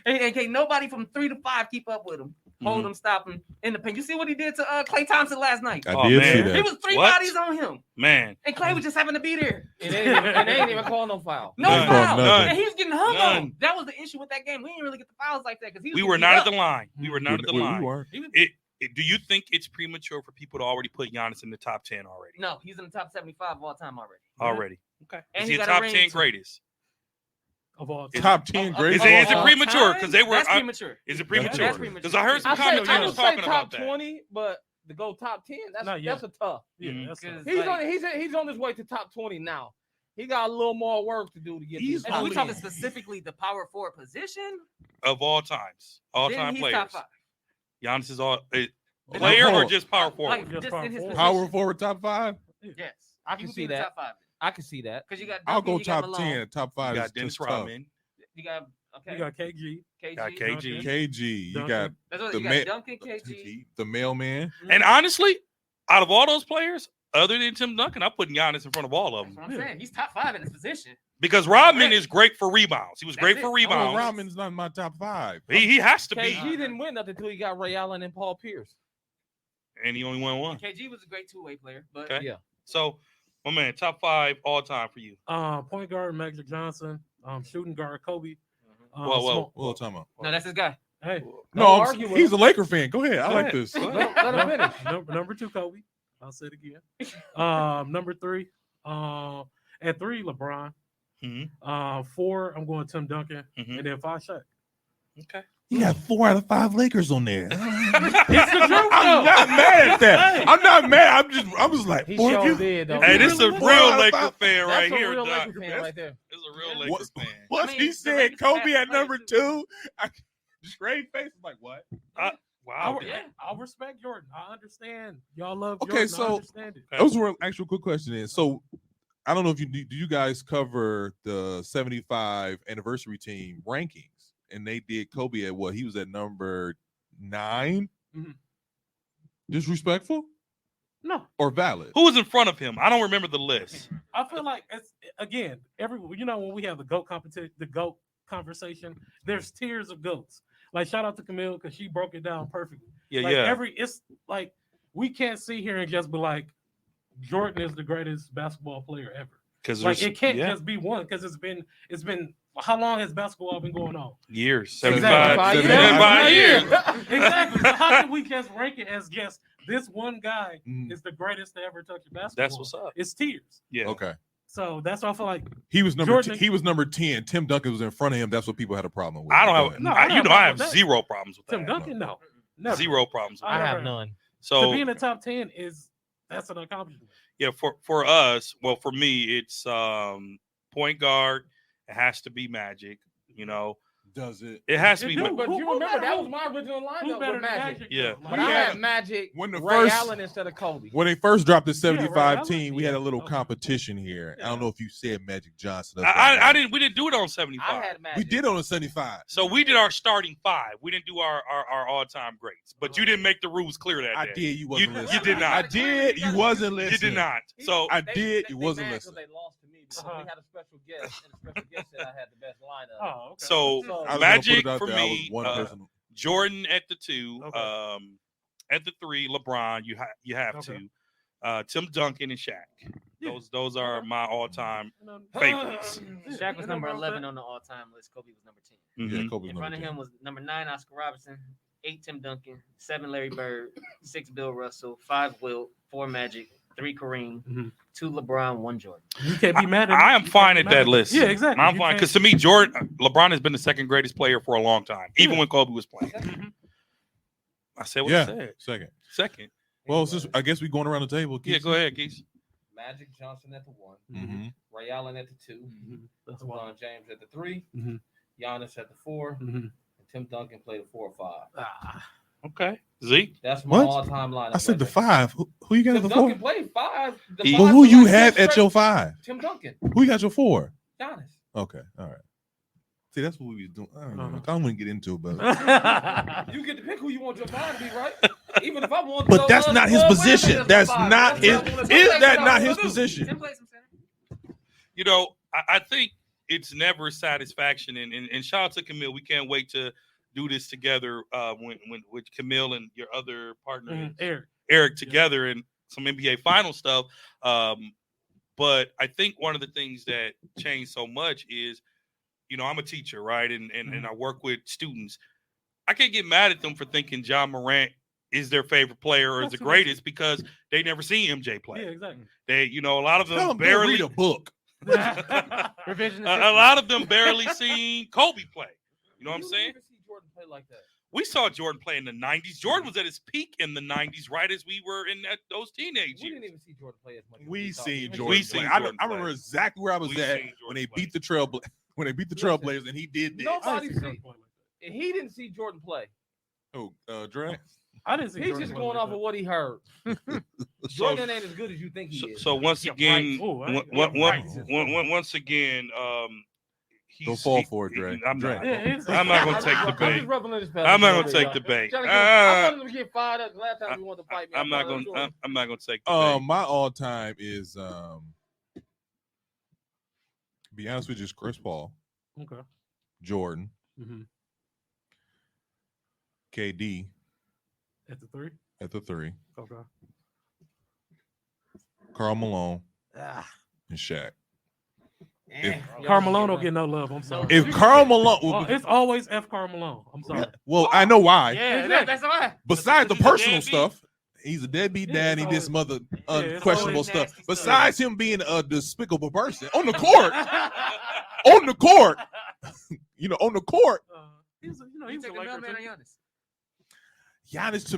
and can't nobody from 3 to 5 keep up with him. Hold him, stop him in the paint. You see what he did to Klay Thompson last night? I did see that. There was 3 bodies on him. Man. And Klay was just having to be there. It ain't even calling no foul. No foul. None. And he was getting hung on. That was the issue with that game. We didn't really get the fouls like that because We were not at the line. We were not at the line. We weren't. Do you think it's premature for people to already put Giannis in the top 10 already? No, he's in the top 75 of all time already. Already. Okay. And Is he he a got a top ring 10 too. greatest? Of all time. Top 10 greatest. Is it premature? Because they were. That's premature. Is it That's premature? premature. Because I heard some I comments would was say talking top about that. 20, but to go top 10, that's a tough. Yeah, that's Because, He's on his way to top 20 now. He got a little more work to do to get. And top we 10. talking specifically the power forward position. Of all times. All Then time he's players. top 5. Giannis is all player or just power forward? Like, just in his position. Power forward top 5. Yes, I He can would see be in the that. top 5 I can see that. because you got. I'll Duncan, go you got top Malone, 10. Top 5 You is got Dennis just tough. Rodman. You got You got KG. KG. Got KG. KG. You got That's what the you got. man- Duncan, KG. the mailman. And honestly, out of all those players, other than Tim Duncan, I'm putting Giannis in front of all of That's them. what I'm saying. He's top 5 in his position. Because Rodman is great for rebounds. He was great That's for it. Oh, rebounds. Rodman's not in my top 5. He has to be. KG didn't win nothing until he got Ray Allen and Paul Pierce. And he only won one. KG was a great 2-way player, but Okay. Yeah. So, my man, top 5 all time for you. Point guard Magic Johnson. Shooting guard Kobe. Whoa. What are you talking about? no, that's his guy. Hey, No, argue with he's him. a Laker fan. Go ahead. I Go like ahead. this. Go ahead. Let him finish. number 2 Kobe. I'll say it again. Number 3. At 3 LeBron. Mhm. 4 I'm going Tim Duncan, Mhm. and then 5 Shaq. Okay. You got 4 out of 5 Lakers on there. It's the truth, I'm not mad at that. I'm not mad. I'm just like, He boy, if sure you- did, though. Hey, this is a really real want Laker to- fan right That's a here, real Doc. Laker fan right there. This is a real What- Laker fan. Once I mean, he the said Lakers Kobe have at number players 2, straight face. I'm like, what? Wow. I'll respect Jordan. I understand. Y'all love Okay, Jordan. I so- understand it. That was an actual quick question. Then, so I don't know if you do you guys cover the 75 anniversary team rankings, and they did Kobe at what? He was at number 9. Mhm. Disrespectful No, or valid? Who was in front of him? I don't remember the list. I feel like it's again when we have the GOAT competition, the GOAT conversation, there's tiers of GOATs. Like shout out to Camille because she broke it down perfectly. Yeah, Like yeah. it's like we can't sit here and just be like Jordan is the greatest basketball player ever. Because Like it can't just be one because it's been how long has basketball been going on? Years, Exactly. 75 years. Exactly. So how can we just rank it as just this one guy is the greatest to ever touch basketball? That's what's up. It's tiers. Yeah. Okay. So that's why I feel like he was number Jordan, he was number 10. Tim Duncan was in front of him. That's what people had a problem with. I don't have. No, I have zero problems with Tim that. Duncan. No, never. Zero problems. With I that. have none. So to be in the top 10 that's an accomplishment. Yeah, for us, well, for me, it's point guard. It has to be Magic. Does it? It has to be. But you remember that was my original lineup with Magic. Yeah. But I had Magic, Ray Allen instead of Kobe. When they first dropped the 75 Ray team, we Allen, had a little competition here. I don't know if you said Magic Johnson. I didn't. We didn't do it on 75. I had Magic. We did on the 75. So we did our starting five. We didn't do our all-time greats. But you didn't make the rules clear that day. I did. You wasn't listening. You did not. I did. You wasn't listening. You did not. So I did. You wasn't listening. They lost to me because we had a special guest, and the special guest said I had the best lineup. Oh, okay. So Magic for me. me, Jordan at the 2, Okay. at the 3, LeBron. You have Okay. to. Tim Duncan and Shaq. Yeah. Those are my all-time favorites. Shaq was number 11 on the all-time list. Kobe was number 10. Yeah, Kobe was In front of him was number 9 Oscar Robertson, 8 Tim Duncan, 7 Larry Bird, 6 Bill Russell, 5 Wilt, 4 Magic, 3 Kareem, 2 LeBron, 1 Jordan. You can't be mad at I am fine at that list. Yeah, exactly. I'm fine because to me, LeBron has been the second greatest player for a long time, even when Kobe was playing. I said what I said. Second. Well, since I guess we're going around the table. Yeah, go ahead, Geese. Magic Johnson at the 1, Mm-hmm. Ray Allen at the 2, That's LeBron James at the 3, Mhm. Giannis at the 4, and Tim Duncan played a 4 or 5. Okay. Zeke? That's my What? all-time lineup. I said right the there. 5. Who you got Tim at the Duncan 4? played 5. Well, who you have at your 5? Tim Duncan. Who you got your 4? Giannis. Okay, all right. See, that's what we was doing. I don't know. I don't want to get into it, but You get to pick who you want your 5 to be, right? Even if I want. but that's not his position. That's not his. Is that not his position? I think it's never satisfaction, and shout out to Camille. We can't wait to do this together when with Camille and your other partner Eric together and some NBA final stuff. But I think one of the things that changed so much is, I'm a teacher, right? And I work with students. I can't get mad at them for thinking John Morant is their favorite player or is the greatest because they never seen MJ play. Yeah, exactly. They, a lot of them Tell him barely read a book. a lot of them barely seen Kobe play. You know what I'm saying? Never see Jordan play like that. We saw Jordan play in the 90s. Jordan was at his peak in the 90s, right as we were in those teenage We years. didn't even see Jordan play as much. as We thought. seen We Jordan. seen play. Jordan I remember play. exactly where I was We at seen when they Jordan beat the Trailblazers, and he did this. Nobody see. He didn't see Jordan play. Oh, Dre. I didn't see He's Jordan just play going like off of what he heard. So, Jordan ain't as good as you think he is. so once again, once again, Don't fall for it, Dre. I'm Dre. not going to take the bait. I'm not going to take the bait. I wanted him to get fired up last time he wanted to fight me. I'm not going to take the bait. My all-time is be honest with you, is Chris Paul, Okay. Jordan, Mm-hmm. KD At the 3. at the 3, Okay. Karl Malone, and Shaq. Carmelo don't get no love. I'm sorry. If Karl Malone, It's always F. Carmelo. I'm sorry. well, I know why. Yeah, that's why. Besides the He's a personal deadbeat. stuff, he's a deadbeat dad. And he did some other it's unquestionable always stuff. nasty stuff. Besides him being a despicable person on the court, on the court, on the court. He's a You Laker took a mailman too. on Giannis. Giannis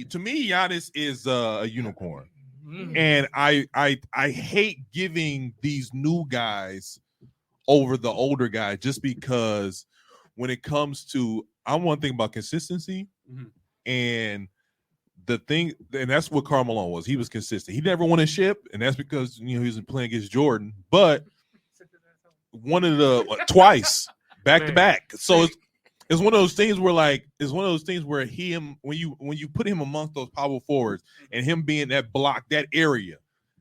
to me, Giannis is a unicorn, Mm-hmm. and I hate giving these new guys over the older guys just because when it comes to, I want to think about consistency, and the thing, and that's what Karl Malone was. He was consistent. He never won a ship, and that's because he was playing against Jordan, but one of the twice back to back. So it's one of those things where when you put him amongst those power forwards and him being that block, that area,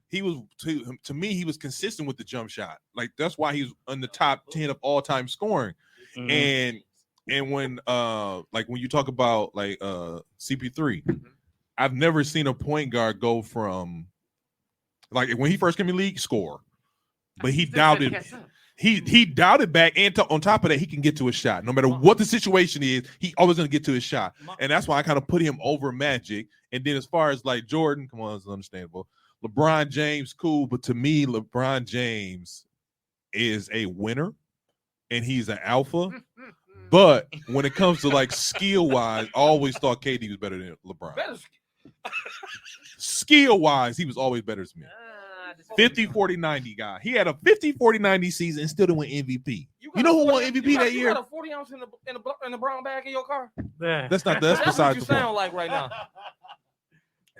he was to me, he was consistent with the jump shot. Like that's why he's in the top 10 of all time scoring. And when when you talk about CP3, I've never seen a point guard go from when he first came in the league, score. But he dialed it. He doubted back, and on top of that, he can get to his shot. No matter what the situation is, he always gonna get to his shot, and that's why I kind of put him over Magic. And then as far as like Jordan, come on, it's understandable. LeBron James, cool, but to me, LeBron James is a winner, and he's an alpha. But when it comes to like skill wise, I always thought KD was better than LeBron. Skill wise, he was always better than me. 50, 40, 90 guy. He had a 50, 40, 90 season and still didn't win MVP. You know who won MVP that year? You got a 40 ounce in the brown bag in your car? Yeah. That's what besides you the sound point. like right now.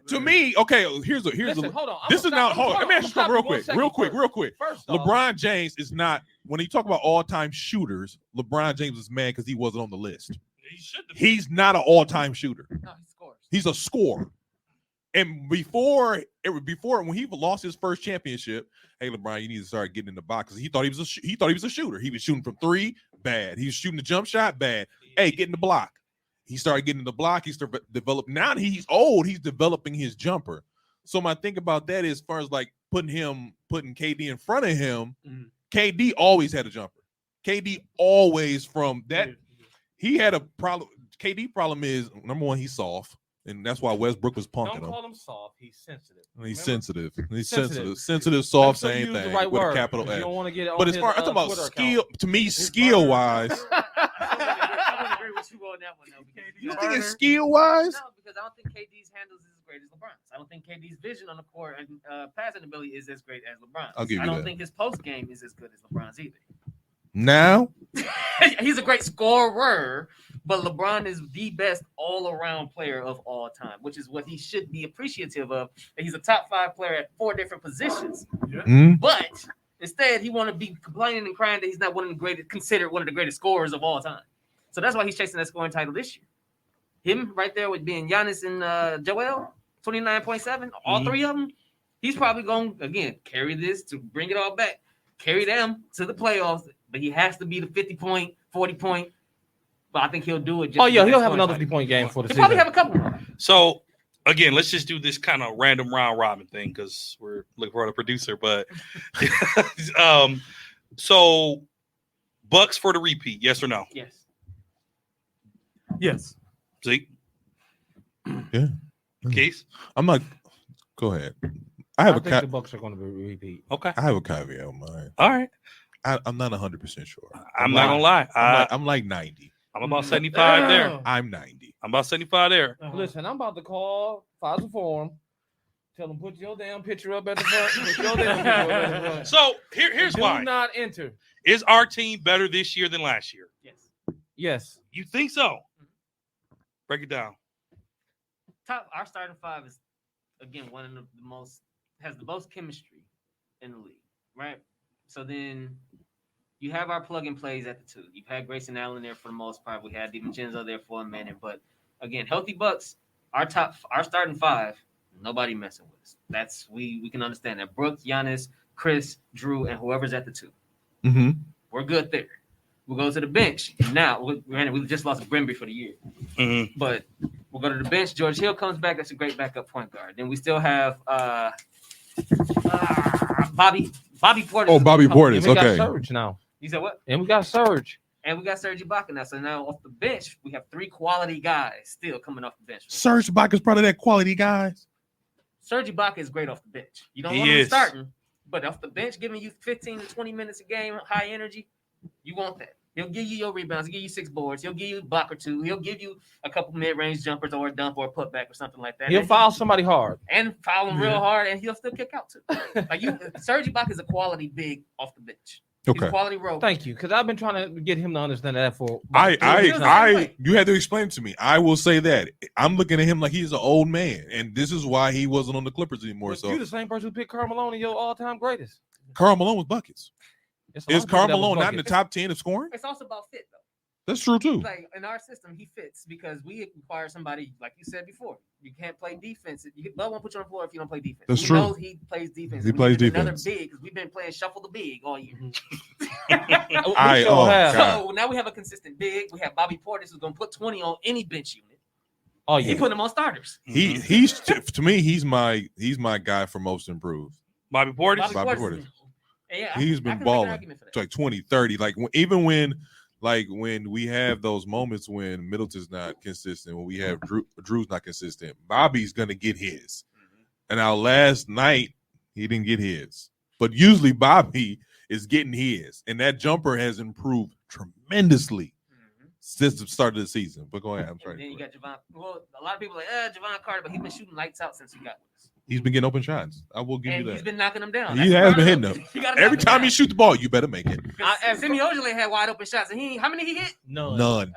To me, okay, here's Listen, a hold on. this is now hold on. Let me ask you something real quick. First LeBron James is not, when you talk about all-time shooters, LeBron James is mad because he wasn't on the list. He's not an all-time shooter. No, he scores. He's a scorer. And before when he lost his first championship, hey LeBron, you need to start getting in the box because he thought he was a shooter. He was shooting from three, bad. He was shooting the jump shot, bad. Hey, get in the block. He started getting in the block. He started developing. Now that he's old, he's developing his jumper. So my thing about that is, as far as like putting KD in front of him, KD always had a jumper. KD always from that. He had a problem. KD problem is number one, he's soft. And that's why Westbrook was punking him. Don't call him soft. He's sensitive. He's sensitive. He's sensitive. Sensitive, soft, same thing. Right with word. a capital S. You don't want to get on but as far as I'm talking about skill, to me, skill wise. I would agree with you on that one, though. You don't think it's skill wise? No, because I don't think KD's handles is as great as LeBron's. I don't think KD's vision on the court and passing ability is as great as LeBron's. I'll give you I don't that. think his post game is as good as LeBron's either. Now, he's a great scorer, but LeBron is the best all-around player of all time, which is what he should be appreciative of. He's a top 5 player at 4 different positions, but instead he want to be complaining and crying that he's not considered one of the greatest scorers of all time. So that's why he's chasing that scoring title this year. Him right there with being Giannis and Joel, 29.7, all 3 of them. He's probably going to again carry this to bring it all back, carry them to the playoffs. But he has to be the 50-point, 40-point. But I think he'll do it. He'll have another 50-point game for the season. He'll probably have a couple more. So, again, let's just do this kind of random round robin thing because we're looking for a producer. But so Bucks for the repeat, yes or no? Yes. Yes. Zeke? Yeah. Keith? I'm not. Go ahead. I think the Bucks are going to be repeat. Okay. I have a caveat on mine. All right. I'm not 100% sure. I'm not gonna lie. I'm like 90. I'm about 75 there. I'm 90. I'm about 75 there. Listen, I'm about to call Pfizer Forum. Tell them put your damn picture up at the front. Put your damn picture up at the front. So here's why. Do not enter. Is our team better this year than last year? Yes. Yes. You think so? Break it down. Our starting 5 is again one of the most has the most chemistry in the league, right? So then you have our plug and plays at the 2. You've had Grayson Allen there for the most part. We had DiVincenzo there for a minute, but again, healthy Bucks. Our starting 5, nobody messing with us. That's we can understand that. Brooks, Giannis, Chris, Drew, and whoever's at the 2. Mm-hmm. We're good there. We'll go to the bench. Now, we just lost Brimby for the year. Mm-hmm. But we'll go to the bench. George Hill comes back. That's a great backup point guard. Then we still have Bobby Portis. Oh, Bobby Portis. And we got Okay. Serge now. You said what? And we got Serge. And we got Serge Ibaka now. So now off the bench, we have 3 quality guys still coming off the bench. Serge Ibaka's probably that quality guy. Serge Ibaka is great off the bench. You don't He want him is. starting, but off the bench, giving you 15 to 20 minutes a game, high energy, you want that. He'll give you your rebounds. He'll give you 6 boards. He'll give you a block or 2. He'll give you a couple mid-range jumpers or a dump or a putback or something like that. He'll foul somebody hard. And foul him real hard, and he'll still kick out too. Serge Ibaka is a quality big off the bench. He's a Okay. quality role. Thank you, because I've been trying to get him to understand that for. You had to explain to me. I will say that I'm looking at him like he's an old man, and this is why he wasn't on the Clippers anymore. But So you're the same person who picked Karl Malone in your all-time greatest. Karl Malone was buckets. It's a lot Is of people Karl that was Malone not in the buckets. top 10 of scoring? It's also about fit though. That's true too. Like in our system, he fits because we require somebody like you said before. You can't play defense. Bud won't put you on the floor if you don't play defense. That's He true. knows he plays defense. He We plays need defense. Another big because we've been playing shuffle the big all year. God. So now we have a consistent big. We have Bobby Portis who's gonna put 20 on any bench unit. Oh He yeah. put him on starters. He's to me he's my guy for most improved. Bobby Portis. Bobby Portis. Yeah, He's I been can make an balling argument for that. to like 2030. Even when we have those moments when Middleton's not consistent, when we have Drew's not consistent, Bobby's gonna get his. And our last night he didn't get his, but usually Bobby is getting his, and that jumper has improved tremendously since the start of the season. But go ahead, I'm sorry. And then you got Javon. Well, a lot of people are like, Javon Carter, but he's been shooting lights out since he got with us. He's been getting open shots. I will give And you he's that. been knocking them down. He has been hitting them. Every time you shoot the ball, you better make it. Semi Ojale had wide open shots, and how many he hit? None.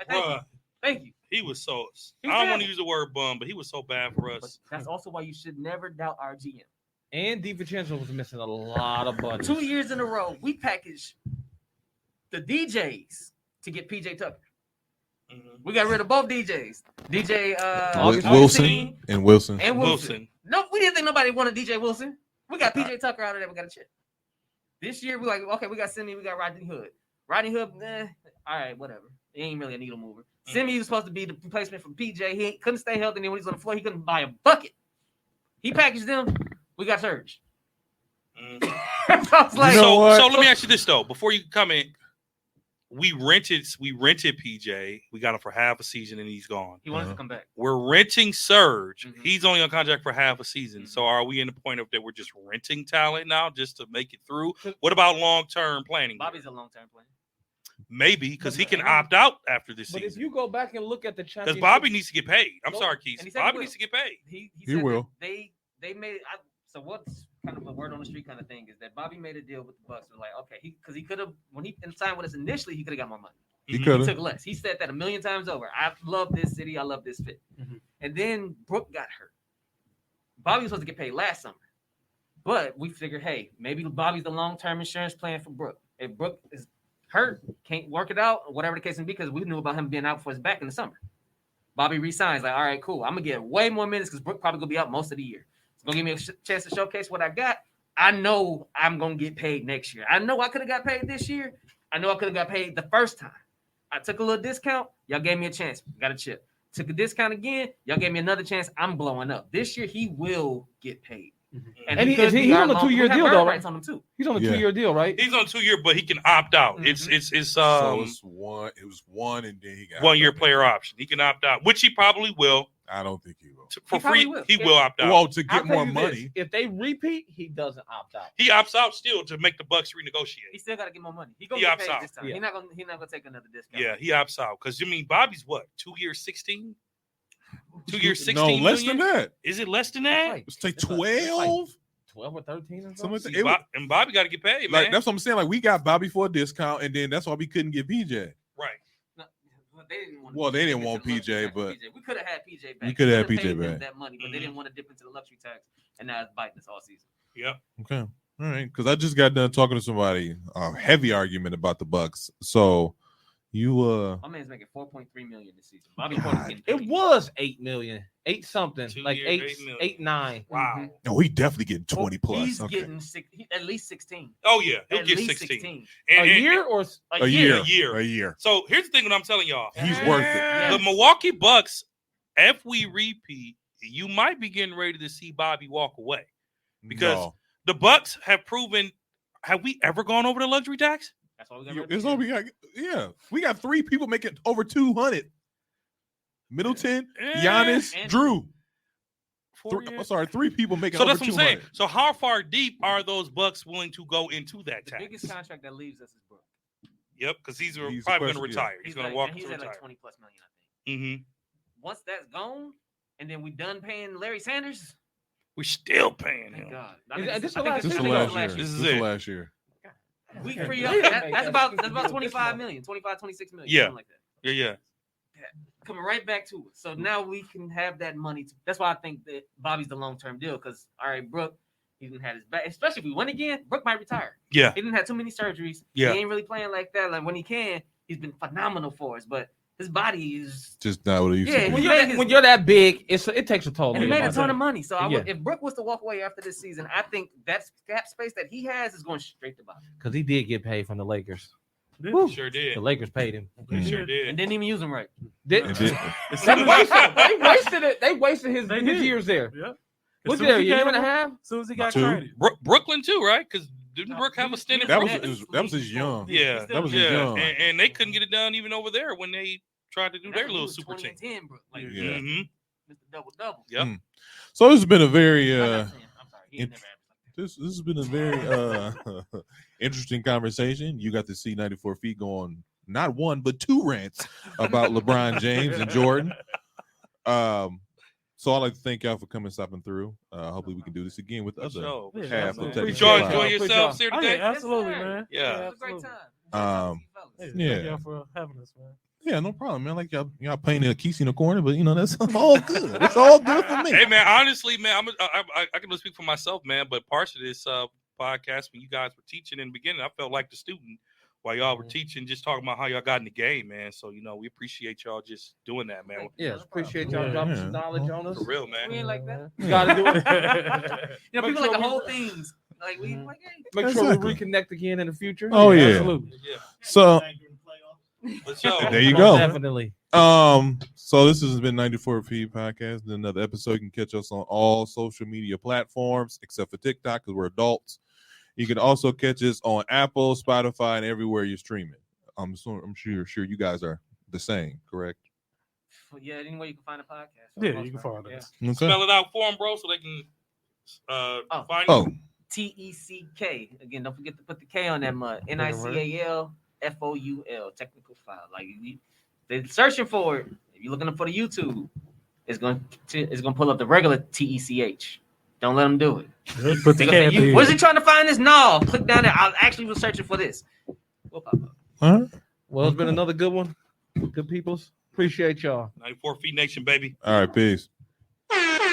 Thank you. He was so. He's I don't bad. want to use the word bum, but he was so bad for But us. that's also why you should never doubt our GM. And DiVincenzo was missing a lot of buddies. 2 years in a row, we packaged the DJs to get PJ Tucker. We got rid of both DJs. DJ Wilson Augustine and Wilson. and Wilson. No, we didn't think nobody wanted DJ Wilson. We got PJ Tucker out of there. We got a chip. This year, we're like, okay, we got Simi, we got Rodney Hood. Rodney Hood, all right, whatever. He ain't really a needle mover. Simi was supposed to be the replacement for PJ. He couldn't stay healthy. And then when he's on the floor, he couldn't buy a bucket. He packaged them. We got Surge. So I was like, so let me ask you this though. Before you come in, we rented PJ. We got him for half a season and he's gone. he wanted to come back. We're renting Surge. Mhm. He's only on contract for half a season. So are we in the point of that we're just renting talent now just to make it through? What about long-term planning? Bobby's a long-term player. Maybe because he can opt out after this But season. if you go back and look at the Because championship, Bobby needs to get paid. I'm Nope. sorry, Keith. And he said he Bobby will. needs to get paid. He He said will. that they made so what's kind of a word on the street kind of thing is that Bobby made a deal with the Bucks. Was like, okay, because he could have when he signed with us initially, he could have got more money. He Mhm. could He took have. less. He said that a million times over. I love this city. I love this fit. Mhm. And then Brooke got hurt. Bobby was supposed to get paid last summer, but we figured, hey, maybe Bobby's the long-term insurance plan for Brooke. If Brooke is hurt, can't work it out, whatever the case may be, because we knew about him being out for his back in the summer. Bobby resigns, like, all right, cool. I'm gonna get way more minutes because Brooke probably gonna be out most of the year. It's gonna give me a chance to showcase what I got. I know I'm gonna get paid next year. I know I could have got paid this year. I know I could have got paid the first time. I took a little discount. Y'all gave me a chance. Got a chip. Took a discount again. Y'all gave me another chance. I'm blowing up. This year he will get paid. And he he- could he's be our on a long- 2-year we have deal, bird though, right? rights on him too. he's on a Yeah. 2-year deal, right? He's on 2 year, but he can opt out. Mhm. It's So it's one. It was one, and then he got 1 year player option. He can opt out, which he probably will I don't think he will. for He probably free. will. He will opt out. Well, to I'll get tell more you this, money. if they repeat, he doesn't opt out. He opts out still to make the Bucks He renegotiate. still got to get more money. He gonna He get opts paid out. this time. Yeah. He's not gonna take another discount. Yeah, he opts out because Bobby's what 2 years 16. 2 years 16 No, less million? than that. Is it less than that? Right. Let's take It's like- 12. 12 or 13 or Something something. like that. And Bobby got to get paid, Like man. that's what I'm saying. Like we got Bobby for a discount, and then that's why we couldn't get PJ. Right. No, they didn't want. Well, they didn't dip want into the luxury PJ, tax for but- PJ. We could have had PJ back. We could have paid PJ them back. that money, but they Mhm. didn't want to dip into the luxury tax, and now it's biting us all season. Yep. Okay. All right. Because I just got done talking to somebody, a heavy argument about the Bucks. So you My man's making 4.3 million this season. Bobby God. Porter's getting It paid. was 8 million, 8 something, 2 like years, 8, 8 million. 8, 9. Wow. oh, he definitely getting 20 plus. He's Okay. getting at least 16. Oh yeah, he'll At get least 16. A And- year or A a year. year. A year. A year. So here's the thing that I'm telling y'all. He's worth it. The Milwaukee Bucks, if we repeat, you might be getting ready to see Bobby walk away. Because No. the Bucks have proven. Have we ever gone over the luxury tax? That's why we got. It's all we got. Yeah, we got 3 people making over 200. Middleton, Giannis, And- Drew. 4 I'm years? sorry, 3 people making So over that's what I'm saying. 200. So how far deep are those Bucks willing to go into that The tax? biggest contract that leaves us is Brooke. Yep, because he's He's probably going to the question, yeah. retire. He's going to walk to He's at retire. like 20 plus million, I think. Mm-hmm. Once that's gone, and then we done paying Larry Sanders. We're still paying Thank him. God. This the I think last This is I the think last it's year. This This is is the it. last year. We Yeah. free They up. didn't That's make about that. that's about 25 million, 25, 26 million. Yeah. Something like that. Yeah. Coming right back to it. So now we can have that money. That's why I think that Bobby's the long-term deal. Because all right, Brooke, he didn't have his back. Especially if we win again, Brooke might retire. Yeah. He didn't have too many surgeries. Yeah. He ain't really playing like that. Like when he can, he's been phenomenal for us. But his body is. Just not what he used Yeah, to When be. you're that big, it takes a toll. And on he your made a body. ton of money. So Yeah. if Brooke was to walk away after this season, I think that cap space that he has is going straight to Bobby. Because he did get paid from the Lakers. He sure did. The Lakers paid him. He sure And did. didn't even use him right. Did, And they, then- wasted it. They wasted his They did. years there. Yeah. Was As soon there as a he year came and a over- half? As soon as he got Two. traded. Brooklyn too, right? Because Didn't Brooke have a stint in That front? was his young. Yeah, that was his yeah, young. and they couldn't get it done even over there when they tried to do their little super team. 2010, bro. Like, Yeah. Mm-hmm. Mr. Double. Yep. So this has been a very I'm sorry. He int- never averaged like that. this has been a very interesting conversation. You got to see 94 feet go on not one but two rants about LeBron James and Jordan. So I'd like to thank y'all for coming, stopping through. Hopefully we can do this again with the other Yeah, half absolutely. of Did Technical y'all Files. enjoy yourselves here Oh, today? yeah, absolutely, Yes, sir. man. Yeah. It was a great absolutely. time. Yeah. Thank y'all for having us, man. Yeah, no problem, man. Like y'all painting a T.E.C.K.NICAL in the corner, but that's all good. It's all good for me. Hey man, honestly, man, I can only speak for myself, man. But parts of this podcast, when you guys were teaching in the beginning, I felt like the student while y'all were teaching, just talking about how y'all got in the game, man. So we appreciate y'all just doing that, man. Yes, appreciate y'all dropping some knowledge on us. For real, man. We ain't like that. You gotta do it. People Make like sure the whole we- things. Like we like, hey. Make sure Exactly. we reconnect again in the future. Oh yeah. Absolutely. Yeah. So But so there you Most go. Definitely. So this has been 94P Podcast. Another episode. You can catch us on all social media platforms except for TikTok because we're adults. You can also catch us on Apple, Spotify, and everywhere you're streaming. I'm sure you guys are the same, correct? Yeah, anyway you can find a podcast. Yeah, you can find us. Okay. spell it out for them, bro, so they can find you. Oh, T.E.C.K. Again, don't forget to put the K on that mud. NICAL FOUL. Technical file. Like they're searching for it. If you're looking for the YouTube, it's gonna pull up the regular TECH. Don't let them do it. Put the They gonna say, cat was he trying to find this? No, click down there. I actually was searching for this. We'll pop up. huh? Well, it's been another good one. Good peoples. Appreciate y'all. 94 Feet Nation, baby. All right, peace. Thank you.